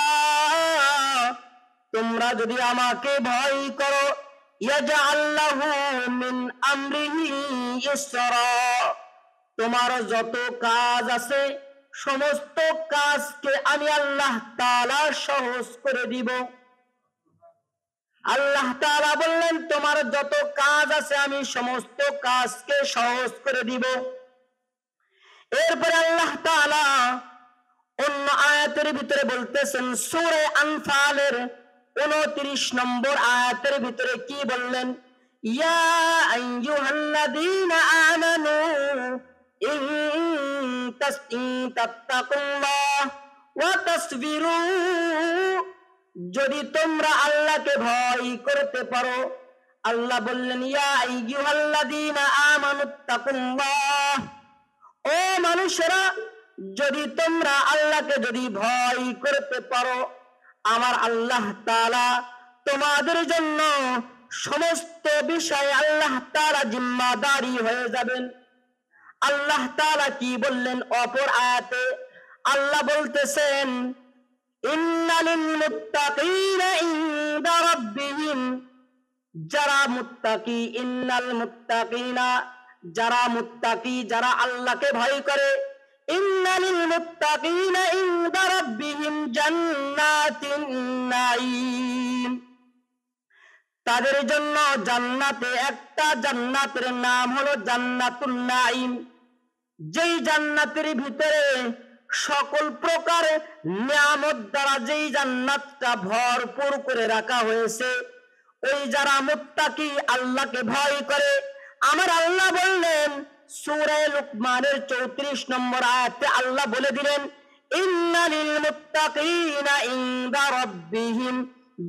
তোমরা যদি আমাকে ভয় করো, ইয়াজআল লাহু মিন আমরিহি ইসরা, তোমার যত কাজ আছে সমস্ত কাজকে আমি আল্লাহ তাআলা সহজ করে দিব। আল্লাহ তাআলা বললেন, তোমার যত কাজ আছে আমি সমস্ত কাজকে সহজ করে দিব। এরপরে আল্লাহ তাআলা অন্য আয়াতের ভিতরে বলতেছেন, সূরা আনফালের 29 নম্বর আয়াতের ভিতরে কি বললেন, ইয়া আইয়ুহাল্লাযীনা আমানু ইন তাত্তাকুল্লাহ ওয়া তাসবিরু, যদি তোমরা আল্লাহকে ভয় করতে পারো। আল্লাহ বললেন ইয়া আইয়ুহাল্লাযীনা আমানুত্তাকুল্লাহ, ও মানুষেরা যদি তোমরা আল্লাহকে যদি ভয় করতে পারো, আমার আল্লাহ তাআলা তোমাদের জন্য সমস্ত বিষয়ে আল্লাহ তাআলা জিম্মাদারি হয়ে যাবেন। আল্লাহ তাআলা কি বললেন অপর আয়াতে? আল্লাহ বলতেছেন ইন্নালিল মুত্তাকিনা ইনদা রাব্বিহিম, যারা মুত্তাকি, ইন্নাল মুত্তাকিনা, যারা মুত্তাকি, যারা আল্লাহকে ভয় করে, ইন্নালিল মুত্তাকিনা ইনদা রাব্বিহিম জান্নাতিন নাঈম, তাদের জন্য জান্নাতে একটা জান্নাতের নাম হলো জান্নাতুন নাঈম, যেই জান্নাতের ভিতরে সকল প্রকার নিয়ামত দ্বারা যেই জান্নাতটা ভরপুর করে রাখা হয়েছে। ওই যারা মুত্তাকি, আল্লাহকে ভয় করে, আমার আল্লাহ বললেন সূরা লুকমানের 34 নম্বর আয়াতে আল্লাহ বলে দিলেন ইন্নালিল মুত্তাকিনা ইনদা রাব্বিহিম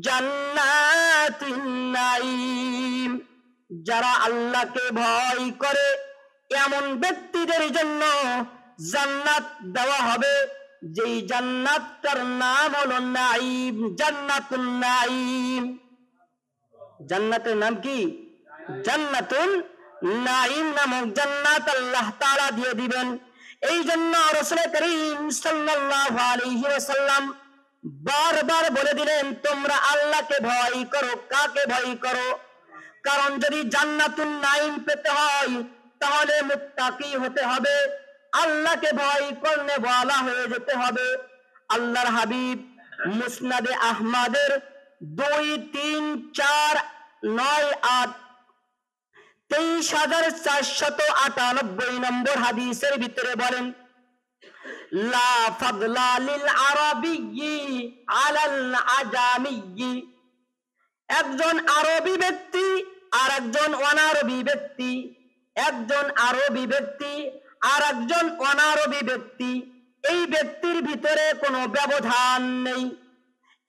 জান্নাতুন নাঈম, যারা আল্লাহকে ভয় করে এমন ব্যক্তিদের জন্য জান্নাত দেওয়া হবে, যেই জান্নাতটার নাম হলো নাঈম, জান্নাতুন নাঈম। জান্নাতের নাম কি? জান্নাতুন নাঈম নামক জান্নাত আল্লাহ তাআলা দিয়ে দিবেন। এই জন্য রাসূল করিম সাল্লাল্লাহু আলাইহি ওয়াসাল্লাম বারবার বলে দিলেন তোমরা আল্লাহকে ভয় করো। কাকে ভয় করো? কারণ যদি জান্নাতুন নাঈম পেতে হয় তাহলে মুত্তাকি হতে হবে, আল্লাহকে ভয় করলে ওয়ালা হয়ে যেতে হবে। আল্লাহর হাবিব মুসনাদে আহমদের 2, 3, 4, 9, 8, 23,498 নম্বর হাদিসের ভিতরে বলেন লা ফাদলা লিল আরাবিয়্যি আলাল আজামিয়্যি, একজন আরবি ব্যক্তি আর একজন অনারবি ব্যক্তি, একজন আরবি ব্যক্তি আর একজন অনারবি ব্যক্তি, এই ব্যক্তির ভিতরে কোনো ব্যবধান নেই।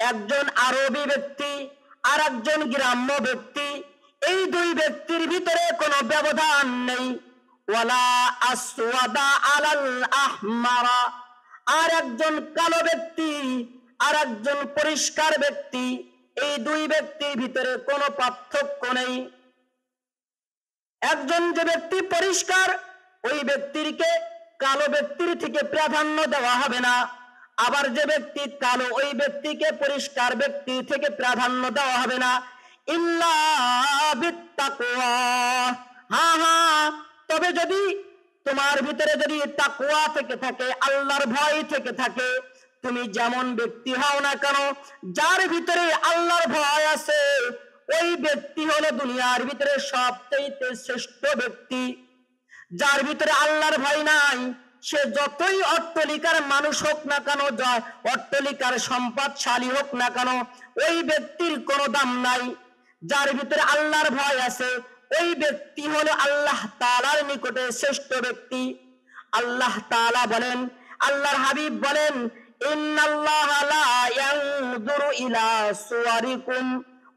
একজন আরবি ব্যক্তি আর একজন গ্রাম্য ব্যক্তি, এই দুই ব্যক্তির ভিতরে কোনো ব্যবধান নেই। ওয়ালা আসওয়াদা আলাল আহমারা, আর একজন কালো ব্যক্তি আর একজন পরিষ্কার ব্যক্তি, এই দুই ব্যক্তির ভিতরে কোনো পার্থক্য নেই। একজন যে ব্যক্তি পরিষ্কার, ওই ব্যক্তিকে কালো ব্যক্তির থেকে প্রাধান্য দেওয়া হবে না। আবার যে ব্যক্তি কালো, ওই ব্যক্তিকে পরিষ্কার ব্যক্তি থেকে প্রাধান্য দেওয়া হবে না। ইল্লা বিত্তাকওয়া, হ্যাঁ, তবে যদি তোমার ভিতরে যদি তাকওয়া থেকে থাকে, আল্লাহর ভয় থেকে থাকে, তুমি যেমন ব্যক্তি হও না কেন, যার ভিতরে আল্লাহর ভয় আছে ওই ব্যক্তি হলো দুনিয়ার ভিতরে সবচেয়ে শ্রেষ্ঠ ব্যক্তি। যার ভিতরে আল্লাহর ভয় নাই, সে যতই অট্টালিকার মানুষ হোক না কেন, অট্টালিকার সম্পদশালী হোক না কেন, ওই ব্যক্তির কোনো দাম নাই। যার ভিতরে আল্লাহর ভয় আছে ওই ব্যক্তি হলো আল্লাহ তাআলার নিকটে শ্রেষ্ঠ ব্যক্তি। আল্লাহ তাআলা বলেন, আল্লাহর হাবিব বলেন ইন্নাল্লাহা লা ইয়ানজুরু ইলা সুওয়ারিকুম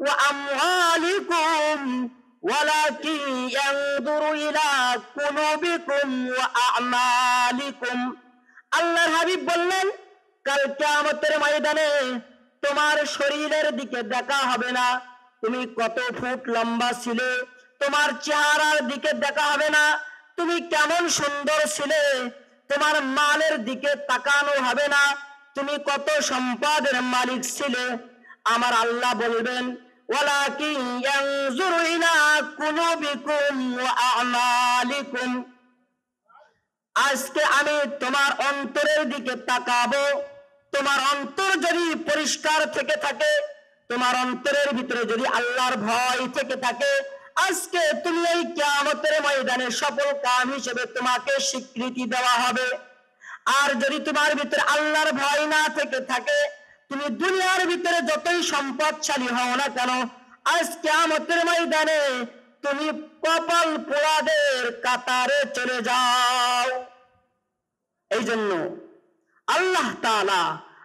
ওয়া আমওয়ালিকুম ওয়ালাকিন ইয়ানজুরু ইলা কুলুবিকুম ওয়া আমালিকুম। আল্লাহর হাবিব বললেন কাল কিয়ামতের ময়দানে তোমার শরীরের দিকে দেখা হবে না, তুমি কত ফুট লম্বা ছিলে তোমার চেহারার দিকে দেখা হবে না, তুমি কেমন সুন্দর ছিলে তোমার মালের দিকে তাকানো হবে না, তুমি কত সম্পদের মালিক ছিলে। আমার আল্লাহ বলবেন ওয়ালাকিন ইয়ানজুরু ইলা কুলুবিকুম ওয়া আমালিকুম, আজকে আমি তোমার অন্তরের দিকে তাকাবো। তোমার অন্তর যদি পরিষ্কার থেকে থাকে, তোমার অন্তরের ভিতরে যদি আল্লাহর ভয় থেকে থাকে, আজকে তুমি এই কিয়ামতের ময়দানে সফল কাম হিসেবে তোমাকে স্বীকৃতি দেওয়া হবে। আর যদি তোমার ভিতরে আল্লাহর ভয় না থেকে থাকে, তুমি দুনিয়ার ভিতরে যতই সম্পদশালী হও না কেন, আজ কিয়ামতের ময়দানে তুমি কপাল পোড়াদের কাতারে চলে যাও। এই জন্য আল্লাহ তাআলা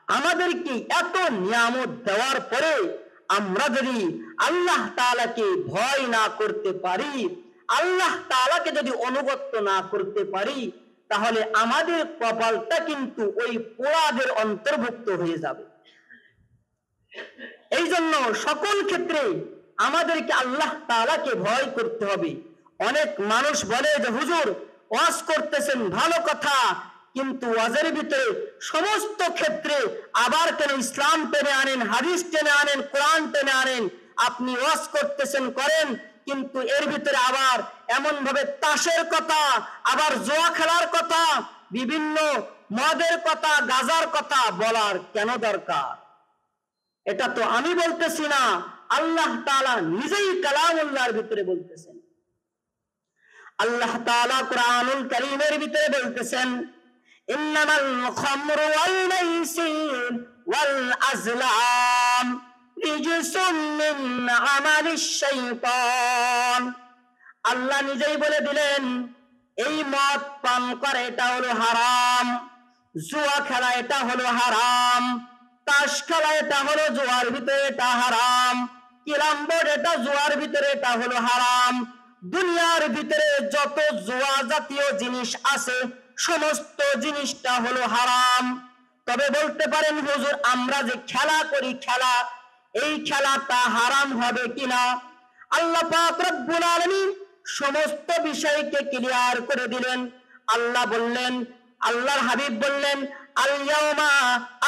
আমাদেরকে এত নিয়ামত দেওয়ার পরে আমরা যদি আল্লাহ তাআলাকে ভয় না করতে পারি, আল্লাহ তাআলাকে যদি অনুগত্য না করতে পারি, তাহলে আমাদের কপালটা কিন্তু ওই পোড়াদের অন্তর্ভুক্ত হয়ে যাবে। এই জন্য সকল ক্ষেত্রে আমাদেরকে আল্লাহ তাআলাকে ভয় করতে হবে। অনেক মানুষ বলে যে হুজুর ওয়াজ করতেছেন ভালো কথা, কিন্তু ওয়াজের ভিতরে সমস্ত ক্ষেত্রে আবার কেন ইসলাম টেনে আনেন, হাদিস টেনে আনেন, কোরআন টেনে আনেন। আপনি ওয়াজ করতেছেন করেন, কিন্তু এর ভিতরে আবার এমন ভাবে তাসের কথা, আবার জুয়া খেলার কথা, বিভিন্ন মদের কথা, গাজার কথা বলার কেন দরকার? এটা তো আমি বলতেছি না, আল্লাহ তাআলা নিজেই কালামুল্লাহর ভিতরে বলতেছেন। আল্লাহ তাআলা কুরআনুল কারীমের ভিতরে বলতেছেন, ইন্নামাল খামরু ওয়াল মাইসির ওয়াল আজলাম রিজসুম মিন আমালিশ শাইতান। আল্লাহ নিজেই বলে দিলেন এই মদ পান করা এটা হলো হারাম, জুয়া খেলা এটা হলো হারাম, তাস খেলা এটা হলো জুয়ার ভিতরে এটা হারাম, ক্যারাম বোর্ড এটা জুয়ার ভিতরে এটা হলো হারাম। দুনিয়ার ভিতরে যত জুয়া জাতীয় জিনিস আছে সমস্ত জিনিসটা হলো হারাম। তবে বলতে পারেন হুজুর আমরা যে খেলা করি, খেলা, এই খেলাটা হারাম হবে কিনা? আল্লাহ পাক রব্বুল আলামিন সমস্ত বিষয়কে ক্লিয়ার করে দিলেন। আল্লাহ বললেন, আল্লাহর হাবিব বললেন, আল ইয়াউমা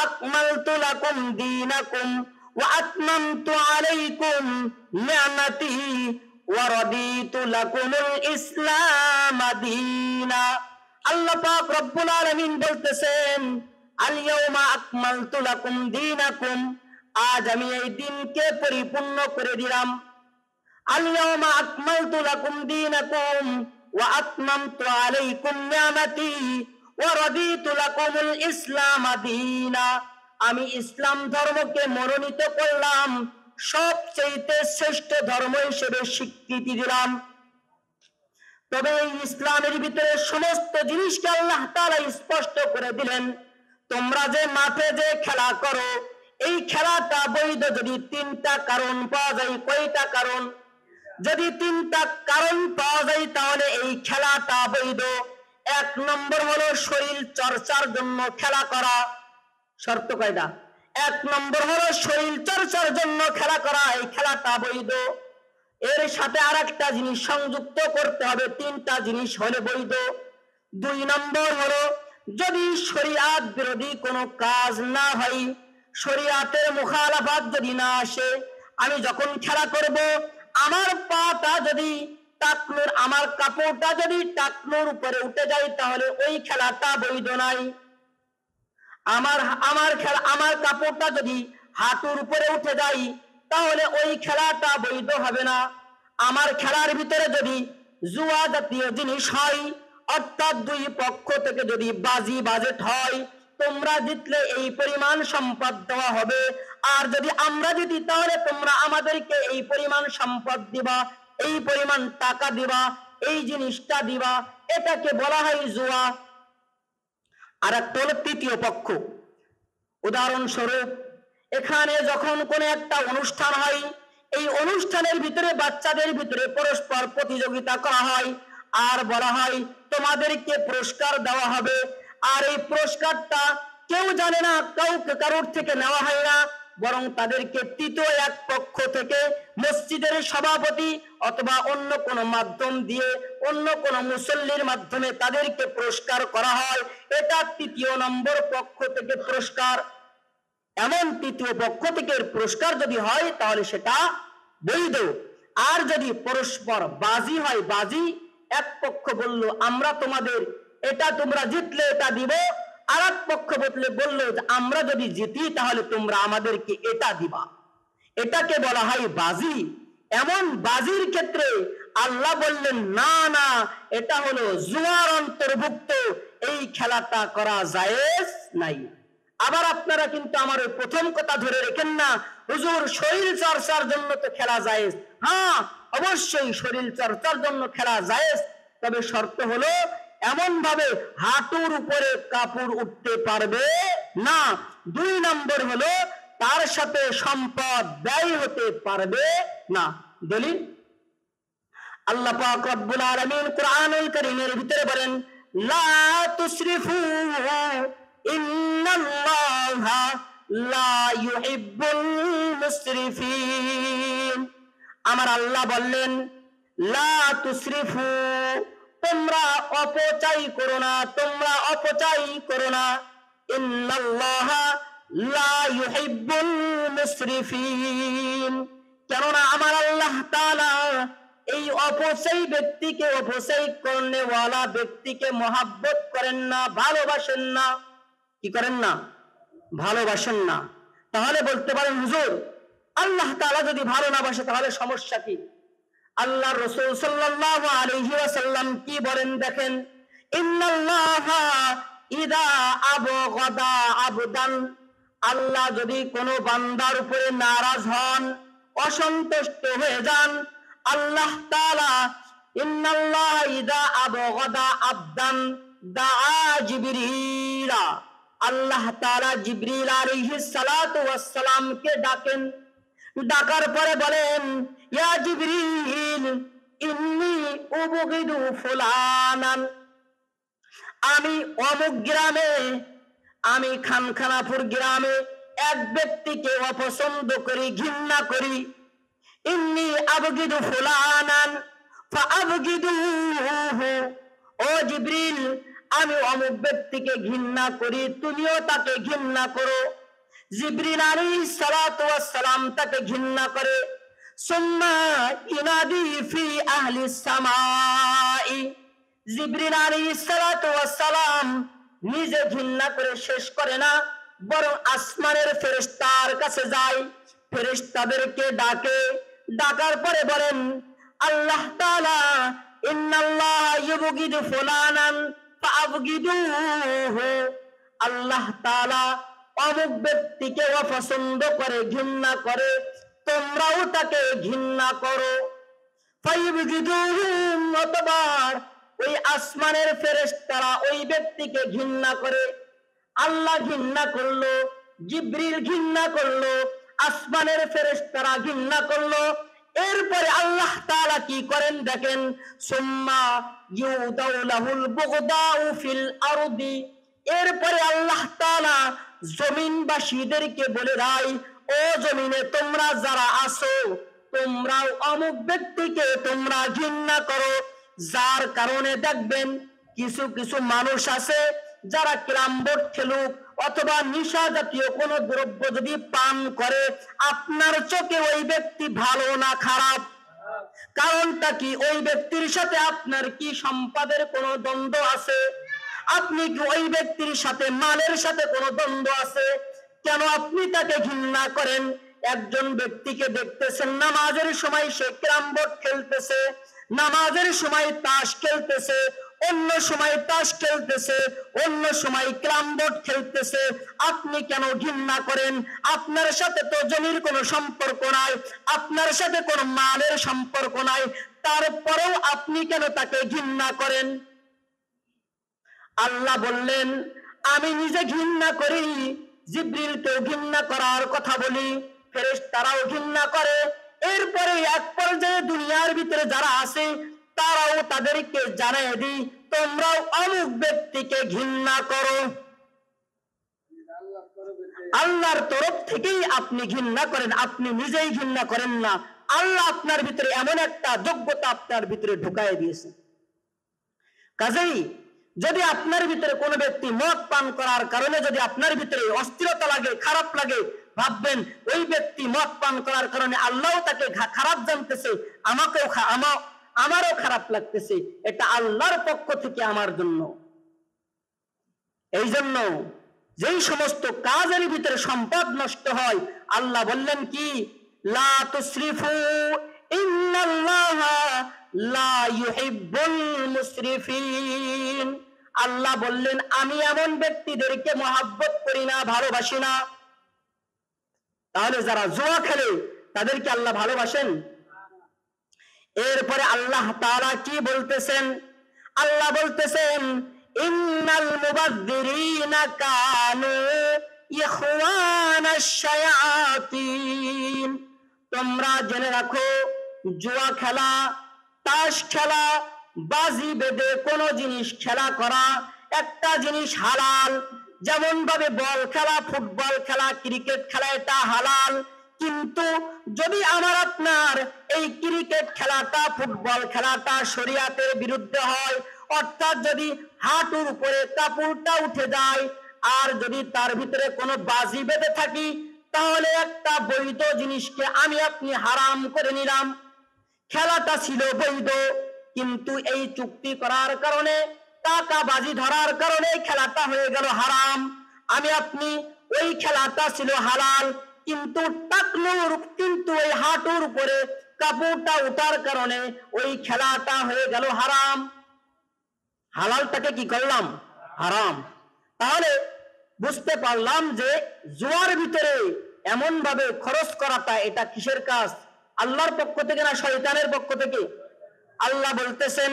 আকমালতু লাকুম দীনাকুম ওয়া আতমামতু আলাইকুম নি'মাতি ওয়া রাদিতু লাকুমুল ইসলাম দীনা। আল্লাহ পাক রব্বুল আলামিন বলতেছেন, আল ইয়াউমা আকমালতু লাকুম দীনাকুম, আজ আমি এই দিনকে পরিপূর্ণ করে দিলাম। আল ইয়াউমা আকমালতু লাকুম দীনাকুম ওয়া আতমামতু আলাইকুম নি'মাতি ওয়া রাদিতু লাকুমুল ইসলাম দীনা। আমি ইসলাম ধর্মকে মনোনীত করলাম, সবচেয়ে শ্রেষ্ঠ ধর্ম হিসেবে স্বীকৃতি দিলাম। তবে এই ইসলামের ভিতরে সমস্ত জিনিসকে আল্লাহ তাআলা স্পষ্ট করে দিলেন। তোমরা যে মাঠে যে খেলা করো, এই খেলাটা বৈধ যদি তিনটা কারণ পাওয়া যায়। কয়টা কারণ? যদি তিনটা কারণ পাওয়া যায় তাহলে এই খেলাটা বৈধ। এক নম্বর হলো শরীর চর্চার জন্য খেলা করা। শর্ত কয়টা? এক নম্বর হলো শরীর চর্চার জন্য খেলা করা, এই খেলাটা বৈধ। এর সাথে আরেকটা জিনিস সংযুক্ত করতে হবে, তিনটা জিনিস হলে বৈধ। দুই নম্বর হলো যদি শরিয়াত বিরোধী কোনো কাজ না হয়, শরিয়াতের মুখালাফাত যদি না আসে। আমি যখন খেলা করব, আমার পাটা যদি টাকনুর, আমার কাপড়টা যদি টাকনুর উপরে উঠে যায় তাহলে ওই খেলাটা বৈধ নাই। আমার কাপড়টা যদি হাঁটুর উপরে উঠে যায় তাহলে ওই খেলাটা বৈধ হবে না। আমার খেলার ভিতরে যদি জুয়া জাতীয় জিনিস হয়, অর্থাৎ দুই পক্ষ থেকে যদি বাজি বাজেট হয়, তোমরা জিতলে এই পরিমাণ সম্পদ দেওয়া হবে, আর যদি আমরা জিতি তাহলে তোমরা আমাদেরকে এই পরিমাণ সম্পদ দিবা, এই পরিমাণ টাকা দিবা, এই জিনিসটা দিবা, এটাকে বলা হয় জুয়া। আর একটা হলো তৃতীয় পক্ষ। উদাহরণস্বরূপ এখানে যখন কোন একটা অনুষ্ঠান হয়, এই অনুষ্ঠানের ভিতরে বাচ্চাদের ভিতরে পরস্পর প্রতিযোগিতা করা হয়, আর বলা হয় তোমাদেরকে পুরস্কার দেওয়া হবে। আর এই পুরস্কারটা কেউ জানে না, কারোর থেকে নেওয়া হয় না, বরং তাদেরকে তৃতীয় এক পক্ষ থেকে মসজিদের সভাপতি অথবা অন্য কোনো মাধ্যম দিয়ে, অন্য কোনো মুসল্লির মাধ্যমে তাদেরকে পুরস্কার করা হয়। এটা তৃতীয় নম্বর পক্ষ থেকে পুরস্কার। এমন তৃতীয় পক্ষ থেকে পুরস্কার যদি হয় তাহলে সেটা বৈধ। আর যদি পরস্পর বাজি হয়, বাজি, এক পক্ষ বলল আমরা তোমাদের এটা, তোমরা জিতলে এটা দিব, আর এক পক্ষ বলল যে আমরা যদি জিতি তাহলে তোমরা আমাদেরকে এটা দিবা, এটাকে বলা হয় বাজি। এমন বাজির ক্ষেত্রে আল্লাহ বললেন না না, এটা হলো জুয়ার অন্তর্ভুক্ত, এই খেলাটা করা জায়েজ নাই। আবার আপনারা কিন্তু আমার ওই প্রথম কথা ধরে রেখেন না, হুজুর শরীর চর্চার জন্য তো খেলা জায়েজ। হ্যাঁ, অবশ্যই শরীর চর্চার জন্য খেলা জায়েজ, তবে শর্ত হলো এমন ভাবে হাঁটুর উপরে কাপড় উঠতে পারবে না। 2 নম্বর হলো তার সাথে সম্পদ ব্যয় হতে পারবে না। দলিল আল্লাহ পাক রব্বুল আলামিন কুরআনুল কারীমের ভিতরে বলেন, লা তুসরিফু ইন্নাল্লাহা লা ইউহিব্বুল মুসরিফিন। আমার আল্লাহ বললেন, লা তুসরিফু, তোমরা অপচয় করো না, তোমরা অপচয় করো না। ইন্নাল্লাহা লা ইউহিব্বুল মুসরিফিন, কেননা আমার আল্লাহ তাআলা এই অপচয় ব্যক্তিকে, অপচয় করনেওয়ালা ব্যক্তিকে মহাব্বত করেন না, ভালোবাসেন না। কি করেন না? ভালোবাসেন না। তাহলে বলতে পারেন, হুজুর আল্লাহ তাআলা যদি ভালো না বাসে তাহলে সমস্যা কি? আল্লাহ রাসূল সাল্লাল্লাহু আলাইহি ওয়াসাল্লাম কি বলেন দেখেন, ইন্নাল্লাহা ইযা আবগাদা আবদান, আল্লাহ যদি কোনো বান্দার উপরে নারাজ হন, অসন্তুষ্ট হয়ে যান, আল্লাহ তাআলা ইন্নাল্লাহা ইযা আবগাদা আবদান দাআ জিবরিলা, আল্লাহ তাআলা জিবরিল আলাইহিস সালাতু ওয়াস সালামকে ডাকেন। ডাকার পরে বলেন, ইয়া জিবরিল ইন্নী উবগিদু ফুলানান, আমি অমুক গ্রামে, আমি খানখানাপুর গ্রামে এক ব্যক্তিকে অপছন্দ করি, ঘৃণা করি। ইন্নী আবগিদু ফুলানান ফাআবগিদুহু, ও জিবরিল আমি অমুক ব্যক্তিকে ঘৃণা করি, তুমিও তাকে ঘৃণা করো। জিবরিল আলাইহিস সালাতু ওয়াস সালাম তাকে ঘৃণা করে। সুম্মা ইনাদি ফি আহলিস সামাই, জিবরিল আলাইহিস সালাতু ওয়াস সালাম নিজে ঘৃণা করে শেষ করে না, বরং আসমানের ফেরেশতার কাছে যায়, ফেরেশতাদেরকে ডাকে। ডাকার পরে বলেন, আল্লাহ তাআলা ইন্নাল্লাহা ইউবগিদু ফুলানান ফাআবগিদুহু, আল্লাহ তাআলা অমুক ব্যক্তিকে অপছন্দ করে, ঘৃণা করে, তোমরাও তাকে ঘৃণা করো। ফায়ুবগিদুহুম, অতবার ওই আসমানের ফেরেশতারা ওই ব্যক্তিকে ঘৃণা করে। আল্লাহ ঘৃণা করলো, জিবরিল ঘৃণা করলো, আসমানের ফেরেশতারা ঘৃণা করলো। এরপরে আল্লাহ তাআলা কি করেন দেখেন, সুম্মা ইউদাউ লাহুল বুগদাউ ফিল আরদি, এরপরে আল্লাহ তাআলা জমিনবাসীদেরকে বলে দেয়, ও জমিনে তোমরা যারা আছো, তোমরাও অমুক ব্যক্তিকে তোমরা ঘৃণা করো। যার কারণে দেখবেন কিছু কিছু মানুষ আছে যারা ক্যারামবোর্ড খেলুক অথবা নিশা জাতীয় কোন দ্রব্য যদি পান করে, আপনার চোখে ওই ব্যক্তি ভালো না খারাপ? কারণটা কি? ওই ব্যক্তির সাথে আপনার কি সম্পদের কোনো দ্বন্দ্ব আছে? আপনি কি ওই ব্যক্তির সাথে মালের সাথে কোনো দ্বন্দ্ব আছে? কেন আপনি তাকে ঘৃণা করেন? একজন ব্যক্তিকে দেখতেছেন নামাজের সময় সে ক্যারামবোর্ড খেলতেছে, নামাজের সময় তাস খেলতেছে, অন্য সময় তাস খেলতেছে, অন্য সময় ক্যারামবোর্ড খেলতেছে, আপনি কেন ঘৃণা করেন? আপনার সাথে তো জমির কোনো সম্পর্ক নাই, আপনার সাথে কোনো মালের সম্পর্ক নাই, তারপরেও আপনি কেন তাকে ঘৃণা করেন? আল্লাহ বললেন, আমি নিজে ঘৃণা করি, জিবরিলকেও ঘৃণা করার কথা বলি, ফেরেশতারাও ঘৃণা করে। এরপরে এক পর্যায়ে দুনিয়ার ভিতরে যারা আছে তারাও তাদেরকে জানাই দিই, তোমরাও অমুক ব্যক্তিকে ঘৃণা করো। আল্লাহর তরফ থেকেই আপনি ঘৃণা করেন, আপনি নিজেই ঘৃণা করেন না। আল্লাহ আপনার ভিতরে এমন একটা যোগ্যতা আপনার ভিতরে ঢুকাই দিয়েছে। কাজেই যদি আপনার ভিতরে কোনো ব্যক্তি মদ পান করার কারণে যদি আপনার ভিতরে অস্থিরতা লাগে, খারাপ লাগে, ভাববেন ওই ব্যক্তি মদ পান করার কারণে আল্লাহও তাকে খারাপ জানতেছে, আমারও খারাপ লাগতেছে, এটা আল্লাহর পক্ষ থেকে আমার জন্য। এই জন্য যেই সমস্ত কাজের ভিতরে সম্পদ নষ্ট হয়, আল্লাহ বললেন কি, লা তুসরিফু ইন্নাল্লাহা লা ইউহিব্বুল মুসরিফিন। আল্লাহ বললেন, আমি এমন ব্যক্তিদেরকে মহাব্বত করি না, ভালোবাসি না। তাহলে যারা জুয়া খেলে তাদেরকে আল্লাহ ভালোবাসেন? এরপরে আল্লাহ তাআলা কি বলতেছেন? আল্লাহ বলতেছেন, ইন্নাল মুবাযযিরিনা কানু ইখওয়ানাশ শায়াতিন। তোমরা জেনে রাখো জুয়া খেলা, তাস খেলা, বাজি বেঁধে কোন জিনিস খেলা করা একটা জিনিস হালাল। যেমন ভাবে বল খেলা, ফুটবল খেলা, ক্রিকেট খেলা এটা হালাল, কিন্তু যদি আমার আপনার এই ক্রিকেট খেলাটা, ফুটবল খেলাটা শরীয়তের বিরুদ্ধে হয়, অর্থাৎ যদি হাঁটুর উপরে কাপড়টা উঠে যায় আর যদি তার ভিতরে কোনো বাজি বেঁধে থাকি, তাহলে একটা বৈধ জিনিসকে আমি আপনি হারাম করে নিলাম। খেলাটা ছিল বৈধ, কিন্তু এই চুক্তি করার কারণে, টাকা বাজি ধরার কারণে খেলাটা হয়ে গেল হারাম। আমি আপনি ওই খেলাটা ছিল হালাল, কিন্তু টাকনুর, কিন্তু ওই হাঁটুর উপরে কাপড়টা উঠার কারণে ওই খেলাটা হয়ে গেল হারাম। হালালটাকে কি করলাম? হারাম। তাহলে বুঝতে পারলাম যে জুয়ার ভিতরে এমন ভাবে খরচ করাটা এটা কিসের কাজ? আল্লাহর পক্ষ থেকে না শয়তানের পক্ষ থেকে? আল্লাহ বলতেছেন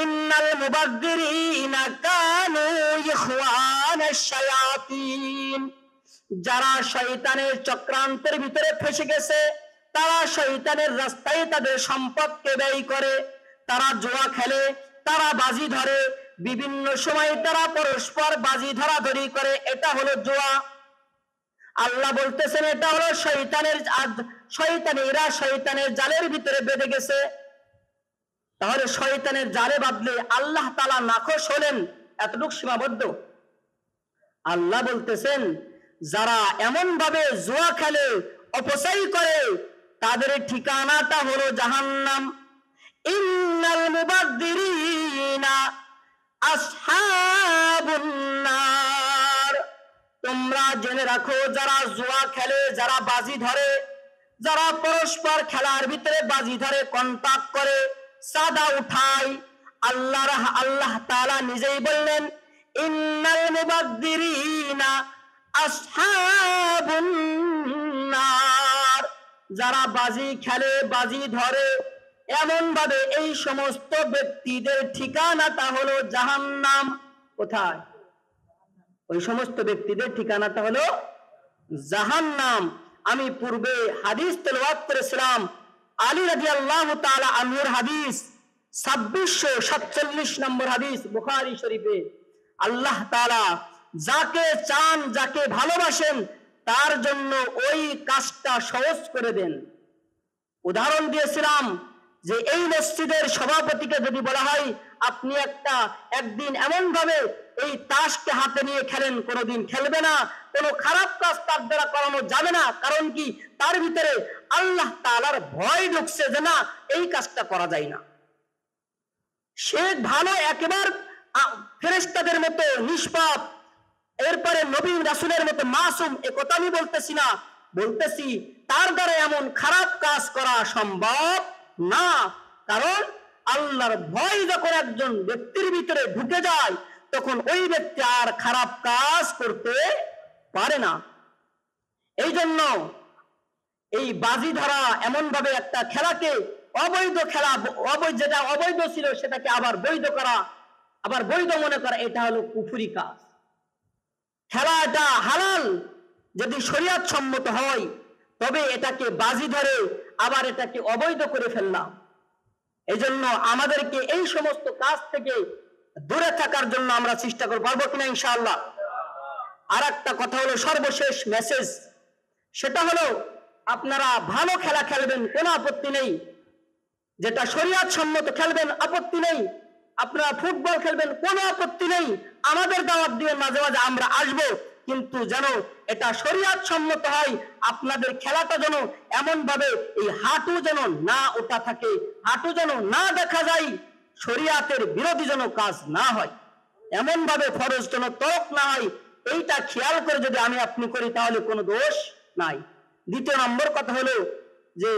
ইন্নাল মুবাযযিরিনা কানু ইখওয়ানাশ শায়াতিন। যারা শয়তানের চক্রান্তের ভিতরে ফেসে গেছে, তারা শয়তানের রাস্তায় তাদের সম্পদকে ব্যয় করে, তারা জুয়া খেলে, তারা বাজি ধরে, বিভিন্ন সময় তারা পরস্পর বাজি ধরাধরি করে, এটা হলো জুয়া। আল্লাহ বলতেছেন এটা হলো শয়তানেরা শয়তানের জালের ভিতরে বেঁধে গেছে। তাহলে শয়তানের জালে বাঁধলে আল্লাহ তাআলা নাখোশ হলেন, এতটুকু সীমাবদ্ধ? আল্লাহ বলতেছেন যারা এমন ভাবে জুয়া খেলে, অপচয় করে, তাদের ঠিকানাটা হলো জাহান্নাম। ইন্নাল মুবাযযিরিনা আসহাবুন নার। তোমরা জেনে রাখো যারা জুয়া খেলে, যারা বাজি ধরে, যারা পরস্পর খেলার ভিতরে বাজি ধরে, কন্টাক্ট করে, সাদা উঠায়, আল্লাহ তাআলা নিজেই বললেন ইন্নাল মুবাযযিরিনা আসহাবুন নার। যারা বাজি খেলে, বাজি ধরে, এমন ভাবে এই সমস্ত ব্যক্তিদের ঠিকানাটা হলো জাহান্নাম। কোথায়? ওই সমস্ত ব্যক্তিদের ঠিকানাটা হলো জাহান্নাম। আমি পূর্বে হাদিস তেলাওয়াত করেছিলাম, আলী রাদিয়াল্লাহু তাআলা আনহুর হাদিস, 2647 নম্বর হাদিস বুখারী শরীফে। আল্লাহ তাআলা যাকে চান, যাকে ভালোবাসেন, তার জন্য ওই কাজটা সহজ করে দেন। উদাহরণ দিয়েছিলাম যে এই মসজিদের সভাপতিকে যদি বলা হয় আপনি একদিন এমন ভাবে এই তাসকে হাতে নিয়ে খেলেন, কোনোদিন খেলবে না, কোনো খারাপ কাজ তার দ্বারা করানো যাবে না। কারণ কি? তার ভিতরে আল্লাহ তাআলার ভয় ঢুকছে যে না, এই কাজটা করা যায় না। সে ভালো, একেবারে ফেরেশতাদের মতো নিষ্পাপ, এরপরে নবী রাসূলের মতো মাসুম, এ কথা আমি বলতেছি না, বলতেছি তার দ্বারা এমন খারাপ কাজ করা সম্ভব না। কারণ আল্লাহর ভয় যখন একজন ব্যক্তির ভিতরে ঢুকে যায়, তখন ওই ব্যক্তি আর খারাপ কাজ করতে পারে না। এই জন্য এই বাজি ধরা এমন ভাবে একটা খেলাকে অবৈধ খেলা, যেটা অবৈধ ছিল সেটাকে আবার বৈধ করা, আবার বৈধ মনে করা, এটা হলো কুফরি কাজ। খেলা এটা হালাল যদি শরীয়ত সম্মত হয়, তবে এটাকে বাজি ধরে আবার এটাকে অবৈধ করে ফেললাম। এই জন্য আমাদেরকে এই সমস্ত কাজ থেকে দূরে থাকার জন্য আমরা চেষ্টা করব, পারবো কিনা ইনশাআল্লাহ। আর একটা কথা হলো, সর্বশেষ মেসেজ, সেটা হলো আপনারা ভালো খেলা খেলবেন, কোনো আপত্তি নেই, যেটা শরীয়ত সম্মত খেলবেন, আপত্তি নেই। আপনারা ফুটবল খেলবেন, কোনো আপত্তি নেই, আমাদের দাওয়াত দিবেন, মাঝে মাঝে আমরা আসবো, কিন্তু যেন এটা শরীয়ত সম্মত হয়। আপনাদের খেলাটা যেন এমন ভাবে এই হাঁটু যেন না ওঠা থাকে, হাঁটু যেন না দেখা যায়, শরীয়তের বিরোধী যেন কাজ না হয়, এমন ভাবে ফরজ যেন তরক না হয়, এইটা খেয়াল করে যদি আমি আপনি করি তাহলে কোনো দোষ নাই। দ্বিতীয় নম্বর কথা হলো যে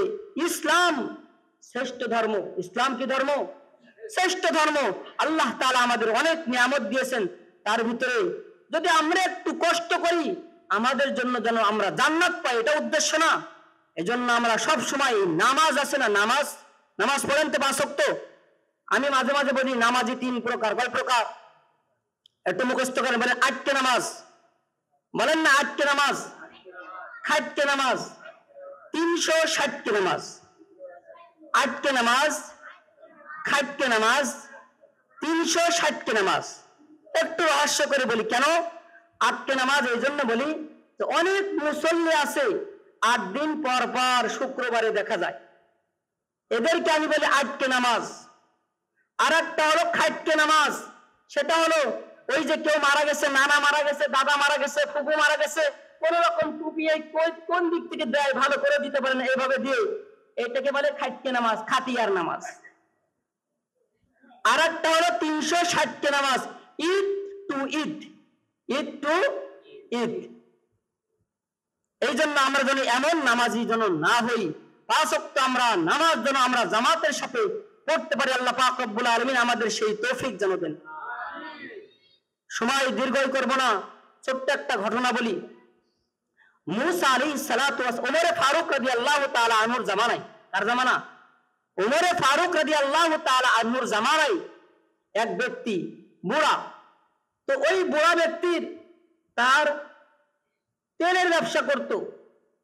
ইসলাম শ্রেষ্ঠ ধর্ম। ইসলাম কি ধর্ম? শ্রেষ্ঠ ধর্ম। আল্লাহ তাআলা আমাদের অনেক নিয়ামত দিয়েছেন, তার ভিতরে যদি আমরা একটু কষ্ট করি আমাদের জন্য যেন আমরা জান্নাত পাই, এটা উদ্দেশ্য না। এজন্য আমরা সব সময় নামাজ আছে না, নামাজ পড়েন তো 5 ওয়াক্ত। আমি মাঝে মাঝে বলি নামাজি 3 প্রকার। কয় প্রকার? একটু মুখস্থ করেন, বলেন 8টা নামাজ। বলেন না 8 কে নামাজ, 60 কে নামাজ, 360 কে নামাজ, 8 কে নামাজ, 60 কে নামাজ, 360 কে নামাজ। একটু রহস্য করে বলি কেন 8 কে নামাজ? এই জন্য বলি যে অনেক মুসল্লি আছে 8 দিন পর পর শুক্রবারে দেখা যায়, এদেরকে আমি বলি 8 কে নামাজ। আর একটা হলো 60 কে নামাজ, সেটা হলো ওই যে কেউ মারা গেছে, নানা মারা গেছে, দাদা মারা গেছে, ফুফু মারা গেছে, কোন রকম টুপি কোন দিক থেকে দেয় ভালো করে দিতে পারেন এইভাবে দিয়ে, এটাকে বলে 60 কে নামাজ, খাতিয়ার নামাজ। আর একটা হলো 360 কে নামাজ, ঈদ টু ঈদ, ঈদ টু ঈদ। এই জন্য আমরা যেন এমন নামাজি যেন না হই, 5 ওয়াক্ত আমরা নামাজ যেন আমরা জামাতের সাথে পড়তে পারি। আল্লাহ পাক রব্বুল আলামিন আমাদের সেই তৌফিক যেন দেন। সময় দীর্ঘই করব না, ছোট্ট একটা ঘটনা বলি। মুসা আলাইহিস সালাতু ওয়াস ওমর ফারুক রাদিয়াল্লাহু তাআলা আনহুর জামানায়, কার জামানা? ওমর ফারুক রাদিয়াল্লাহু তাআলা আনহুর জামানায় এক ব্যক্তি বুড়া, তো ওই বুড়া ব্যক্তির তার তেলের ব্যবসা করত,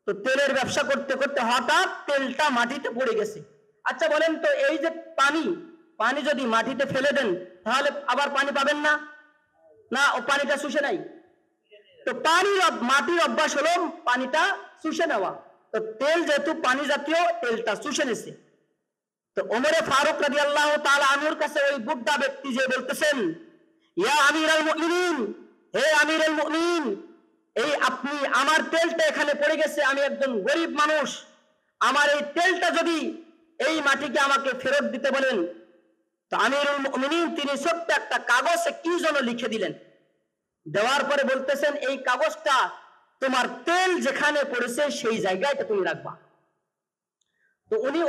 তো তেলের ব্যবসা করতে করতে হঠাৎ তেলটা মাটিতে পড়ে গেছে। আচ্ছা বলেন তো, এই যে পানি যদি মাটিতে ফেলে দেন তাহলে আবার পানি পাবেন না? না, ও পানিটা শুষে নাই। তো মাটির অভ্যাস হলো পানিটা শুষে নেওয়া, তো তেল যেহেতু পানি জাতীয়, তেলটা শুষে নিছে। তো ওমর ফারুক রাদিয়াল্লাহু তাআলা আনহুর কাছে ওই বুদ্ধা ব্যক্তি যে বলতেছেন, ইয়া আমিরুল মুমিনিন, হে আমিরুল মুমিনিন, এই আপনি আমার তেলটা এখানে পড়ে গেছে, আমি একজন গরিব মানুষ, আমার এই তেলটা যদি এই মাটিকে আমাকে ফেরত দিতে বলেন। তো আমিরুল মুমিনিন তিনি ছোট্ট একটা কাগজে কি যেন লিখে দিলেন, দেওয়ার পরে বলতেছেন, এই কাগজটা তোমার তেল যেখানে পড়েছে সেই জায়গাটা তুমি রাখবা। তো উনি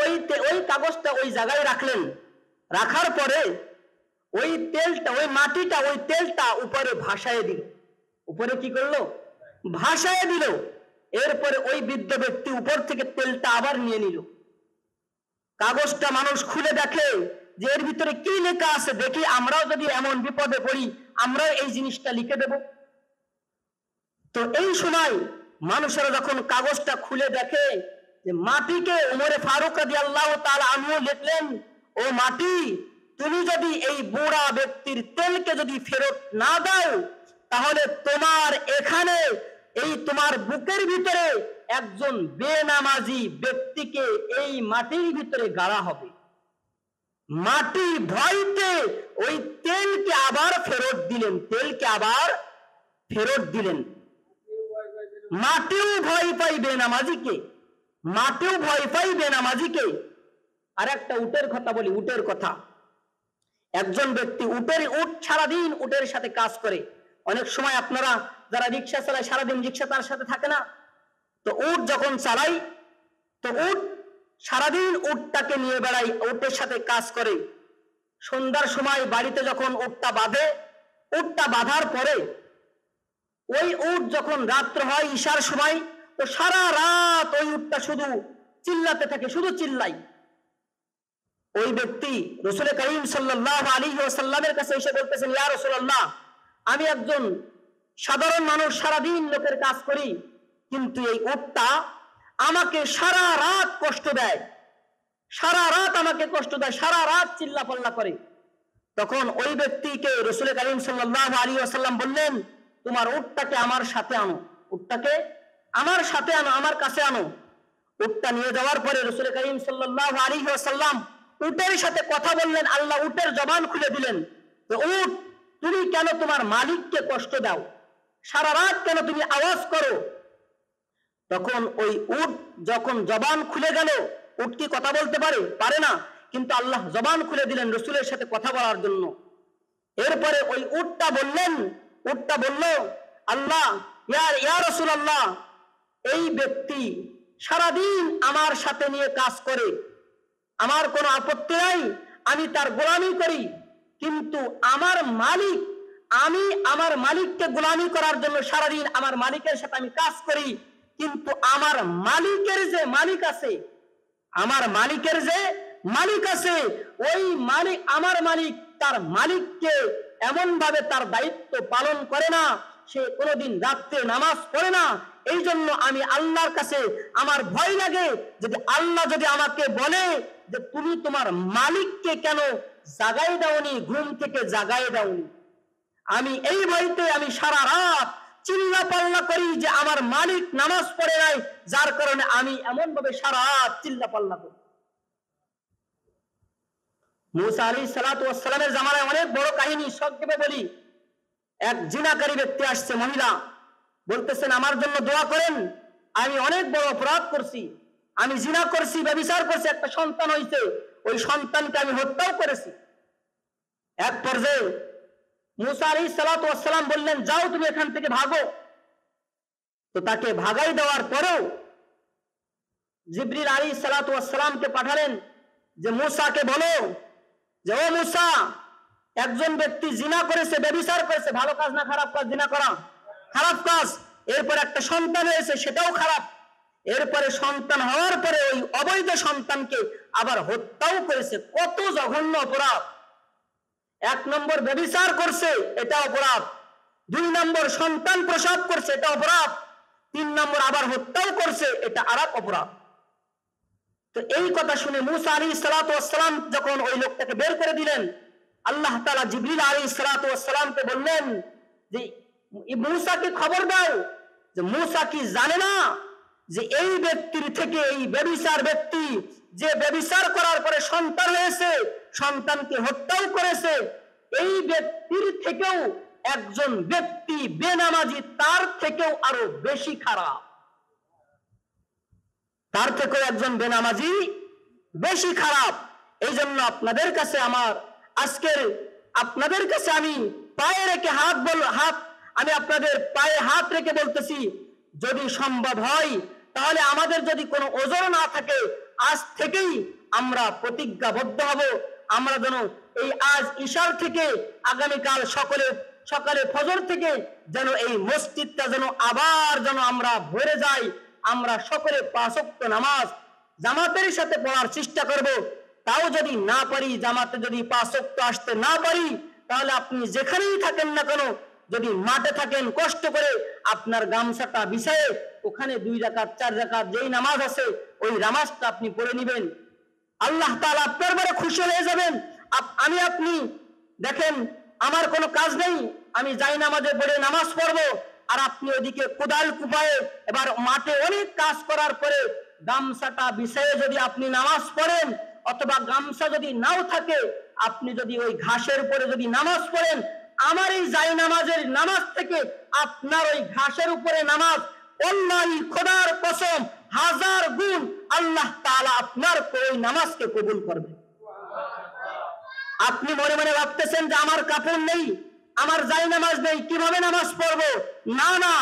ওই কাগজটা ওই জায়গায় রাখলেন। রাখার পরে ওই তেলটা, ওই মাটিটা, ওই তেলটা উপরে ভাসায় দিল। উপরে কি করলো? ভাসায় দিল। এরপরে ওই বৃদ্ধ ব্যক্তি উপর থেকে তেলটা আবার নিয়ে নিল। কাগজটা মানুষ খুলে দেখে যে এর ভিতরে কি লেখা আছে, দেখি আমরাও যদি এমন বিপদে পড়ি আমরাও এই জিনিসটা লিখে দেব। তো এই সময় মানুষেরা যখন কাগজটা খুলে দেখে যে মাটিকে ওমর ফারুক রাদিয়াল্লাহু তাআলা আনহু লিখলেন, ও মাটি, তুমি যদি এই বুড়া ব্যক্তির তেলকে যদি ফেরত না দাও তাহলে তোমার এখানে এই তোমার বুকের ভিতরে একজন বেনামাজি ব্যক্তিকে এই মাটির ভিতরে গাড়া হবে। মাটি ভয়তে ওই তেলকে আবার ফেরত দিলেন, তেলকে আবার ফেরত দিলেন। মাটিও ভয় পাই বেনামাজিকে, মাটিও ভয় পাই বেনামাজিকে। আর একটা উটের কথা বলি, উটের কথা। একজন ব্যক্তি উট সারাদিন উটের সাথে কাজ করে। অনেক সময় আপনারা যারা রিক্সা চালায় সারাদিন রিক্সা তার সাথে থাকে না, তো উট যখন চালাই, তো উট সারাদিন উটটাকে নিয়ে বেড়াই, উটের সাথে কাজ করে। সন্ধ্যার সময় বাড়িতে যখন উটটা বাঁধে, উটটা বাঁধার পরে ওই উট যখন রাত্র হয় ঈশার সময়, তো সারা রাত ওই উটটা শুধু চিল্লাতে থাকে, শুধু চিল্লাই। ওই ব্যক্তি রাসূল করিম সাল্লাল্লাহু আলাইহি ওয়াসাল্লামের কাছে এসে বলতেছেন, ইয়া রাসূলুল্লাহ, আমি একজন সাধারণ মানুষ, সারাদিন লোকের কাজ করি, কিন্তু এই উটটা আমাকে সারা রাত কষ্ট দেয়, সারা রাত আমাকে কষ্ট দেয়, সারা রাত চিল্লা পাল্লা করে। তখন ওই ব্যক্তিকে রাসূল করিম সাল্লাল্লাহু আলাইহি ওয়াসাল্লাম বললেন, তোমার উটটাকে আমার সাথে আনো, উটটাকে আমার সাথে আনো, আমার কাছে আনো। উটটা নিয়ে যাওয়ার পরে রাসূল করিম সাল্লাল্লাহু আলাইহি ওয়াসাল্লাম উটের সাথে কথা বললেন, আল্লাহ উটের জবান খুলে দিলেন। তো উট, তুমি কেন তোমার মালিককে কষ্ট দাও, সারা রাত কেন তুমি আওয়াজ করো? তখন ওই উট যখন জবান খুলে গেল, উট কি কথা বলতে পারে? পারে না, কিন্তু আল্লাহ জবান খুলে দিলেন রাসূলের সাথে কথা বলার জন্য। এরপরে ওই উটটা বলল, আল্লাহ, ইয়া রাসূলুল্লাহ, এই ব্যক্তি সারাদিন আমার সাথে নিয়ে কাজ করে, আমার কোনো আপত্তি নাই, আমি তার গোলামি করি, কিন্তু আমার মালিক, আমি আমার মালিককে গোলামি করার জন্য সারাদিন আমার মালিকের সাথে আমি কাজ করি, কিন্তু আমার মালিকের যে মালিক আছে, আমার মালিকের যে মালিক আছে, ওই মালিক, আমার মালিক তার মালিককে এমন ভাবে তার দায়িত্ব পালন করে না সে কোনোদিন রাত্রে নামাজ পড়ে না। এই জন্য আমি আল্লাহর কাছে আমার ভয় লাগে, যদি আল্লাহ যদি আমাকে বলে যে তুমি তোমার মালিককে কেন জাগাই দাওনি, ঘুম থেকে জাগাই দাওনি, আমি এই ভয়তে আমি সারা রাত চিল্লা পাল্লা করি যে আমার মালিক নামাজ পড়ে নাই, যার কারণে আমি এমন ভাবে সারা রাত চিল্লা পাল্লা করি। মুসা আলাইহিস সালাতু ওয়াস সালামের জামানায় অনেক বড় কাহিনী, সংক্ষেপে বলি। এক জিনাকারী ব্যক্তি আসছে, মহিলা, বলতেছেন আমার জন্য দোয়া করেন, আমি অনেক বড় অপরাধ করছি, আমি জিনা করছি, ব্যভিচার করছি, একটা সন্তান হয়েছে, ওই সন্তানকে আমি হত্যাও করেছি। এক পর্যায়ে মুসা আলাইহিস সালাতু ওয়াস সালাম বললেন, যাও তুমি এখান থেকে ভাগো। তো তাকে ভাগাই দেওয়ার পরেও জিবরিল আলাইহিস সালাতু ওয়াস সালামকে পাঠালেন যে মুসাকে বলো যে ও মুসা, একজন ব্যক্তি জিনা করেছে, ব্যভিচার করেছে, ভালো কাজ না খারাপ কাজ? জিনা করা খারাপ কাজ। এরপর একটা সন্তান হয়েছে, সেটাও খারাপ। এরপরে সন্তান হওয়ার পরে ওই অবৈধ সন্তানকে আবার হত্যাও করেছে। কত জঘন্য অপরাধ! 1 নম্বর ব্যভিচার করছে, এটা অপরাধ। 2 নম্বর সন্তান প্রসব করছে, এটা অপরাধ। 3 নম্বর আবার হত্যাও করছে, এটা আরেক অপরাধ। তো এই কথা শুনে মুসা আলাইহিস সালাতু ওয়াস সালাম যখন ওই লোকটাকে বের করে দিলেন, আল্লাহ তাআলা জিবরিল আলাইহিস সালাতু ওয়াস সালামকে বললেন যে মুসাকে খবর দাও যে মুসা কি জানে না যে এই ব্যক্তির থেকে, এই ব্যভিচার ব্যক্তি যে ব্যভিচার করার পরে সন্তান হয়েছে, সন্তানকে হত্যাও করেছে, এই ব্যক্তির থেকেও একজন ব্যক্তি বেনামাজি তার থেকেও আরো বেশি খারাপ। তার থেকেও একজন বেনামাজি বেশি খারাপ। এই জন্য আপনাদের কাছে আমার আজকের আপনাদের কাছে আমি পায়ে রেখে আমি আপনাদের পায়ে হাত রেখে বলতেছি, যদি সম্ভব হয় তাহলে আমাদের যদি কোনো ওজর না থাকে, আজ থেকেই আমরা প্রতিজ্ঞাবদ্ধ হব, আমরা যেন এই আজ ঈশার থেকে আগামীকাল সকালে ফজর থেকে যেন এই মসজিদটা যেন আবার যেন আমরা ভরে যাই। আমরা সকলে 5 ওয়াক্ত নামাজ জামাতের সাথে পড়ার চেষ্টা করব। তাও যদি না পারি, জামাতে যদি 5 ওয়াক্ত আসতে না পারি, তাহলে আপনি যেখানেই থাকেন না কেন, যদি মাঠে থাকেন, কষ্ট করে আপনার গামছাটা বিছায়ে ওখানে 2 রাকাত 4 রাকাত যেই নামাজ আছে ওই নামাজটা আপনি পড়ে নেবেন। আল্লাহ তাআলা আপনার বড় খুশি হয়ে যাবেন। আপনি দেখেন আমার কোনো কাজ নেই, আমি যাই নামাজে পড়ে নামাজ পড়বো, আর আপনি ওদিকে কোদাল কুপায়ে এবার মাঠে অনেক কাজ করার পরে গামছাটা বিছায়ে যদি আপনি নামাজ পড়েন, অথবা গামছা যদি নাও থাকে, আপনি যদি ওই ঘাসের উপরে যদি নামাজ পড়েন, আমার এই যাই নামাজের নামাজ থেকে আপনার ওই ঘাসের উপরে নামাজ, অন্যায় খোদার কসম 1000 গুণ আল্লাহ তাআলা আপনার ওই নামাজকে কবুল করবে। আপনি মনে মনে ভাবতেছেন যে আমার কাপড় নেই, আমার যাই নামাজ নেই, কিভাবে নামাজ পড়বো? না না,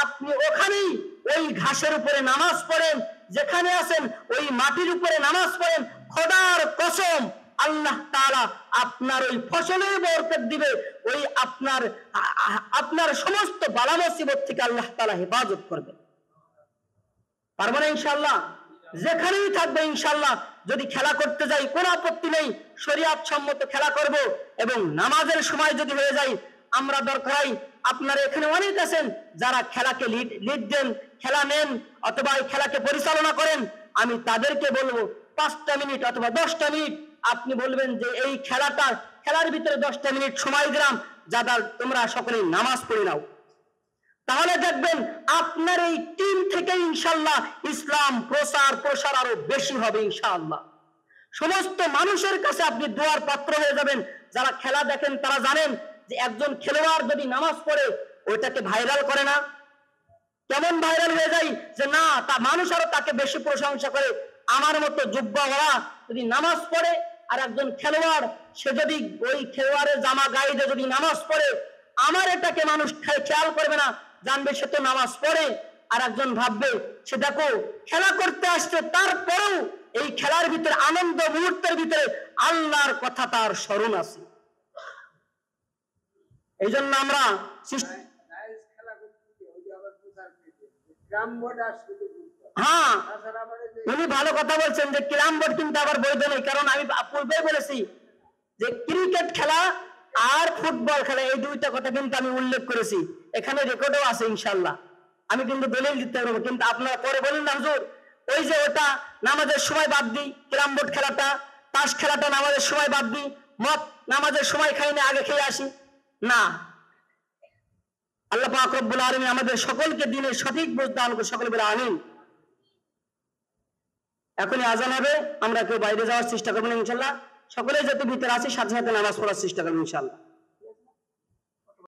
আপনি ওখানেই ওই ঘাসের উপরে নামাজ পড়েন, যেখানে আছেন ওই মাটির উপরে নামাজ পড়েন। খোদার কসম আল্লাহ তাআলা আপনার ওই ফসলের বরকত দিবে, ওই আপনার সমস্ত বালা মুসিবত থেকে আল্লাহ তাআলা হেফাজত করবে। পারবো না ইনশাআল্লাহ? যেখানেই থাকবে ইনশাআল্লাহ। যদি খেলা করতে যাই কোনো আপত্তি নেই, শরীয়ত সম্মত খেলা করব, এবং নামাজের সময় যদি হয়ে যায় আমরা দরকার, আপনারা এখানে অনেক আছেন যারা খেলাকে লিড দেন, খেলা নেন, অথবা এই খেলাকে পরিচালনা করেন, আমি তাদেরকে বলবো 5টা মিনিট অথবা 10টা মিনিট আপনি বলবেন যে এই খেলার ভিতরে 10টা মিনিট সময় দিলাম, যারা তোমরা সকলে নামাজ পড়ে নাও। তাহলে দেখবেন আপনার এই টিম থেকে ইনশাআল্লাহ ইসলাম প্রসার আরো বেশি হবে ইনশাআল্লাহ। সমস্ত মানুষের কাছে আপনি দোয়ার পাত্র হয়ে যাবেন। যারা খেলা দেখেন তারা জানেন যে একজন খেলোয়াড় যদি নামাজ পড়ে ওইটাকে ভাইরাল করে না, কেমন ভাইরাল হয়ে যায় যে না, তা মানুষ আরো তাকে বেশি প্রশংসা করে। আমার মতো যুব্বাওয়ালা যদি নামাজ পড়ে, আর একজন খেলোয়াড় সে যদি ওই খেলোয়াড়ের জামা গায়ে দিয়ে যদি নামাজ পড়ে, আমার এটাকে মানুষ খেয়াল করবে না, জানবে সে তো নামাজ পড়ে। আর একজন ভাববে সে দেখো খেলা করতে আসছে, তারপরেও এই খেলার ভিতরে আনন্দ মুহূর্তের ভিতরে আল্লাহর কথা তার স্মরণ আছে। এই জন্য আমরা হ্যাঁ, উনি ভালো কথা বলছেন যে ক্যারাম বোর্ড কিন্তু আবার বৈধ নেই। কারণ আমি পূর্বে বলেছি যে ক্রিকেট খেলা আর ফুটবল খেলা, এই 2টা কথা কিন্তু আমি উল্লেখ করেছি। এখানে রেকর্ডও আছে ইনশাআল্লাহ, আমি কিন্তু দলিল দিতে পারবো, কিন্তু আপনারা পরে বলেন না হুজুর ওই যে ওটা নামাজের সময় বাদ দিই, ক্যারাম বোর্ড খেলাটা, তাস খেলাটা নামাজের সময় বাদ দিই, মদ নামাজের সময় খাই না, আগে খেয়ে আসি না। আল্লাহ পাক রব্বুল আলামিন আমাদের সকলকে দিনের সঠিক বুঝ দান করে, সকলে বলে আমিন। এখনই আজান হবে, আমরা কেউ বাইরে যাওয়ার চেষ্টা করবো না ইনশাআল্লাহ, সকলে যত ভিতরে আছি সাথে সাথে নামাজ পড়ার চেষ্টা করবো ইনশাআল্লাহ।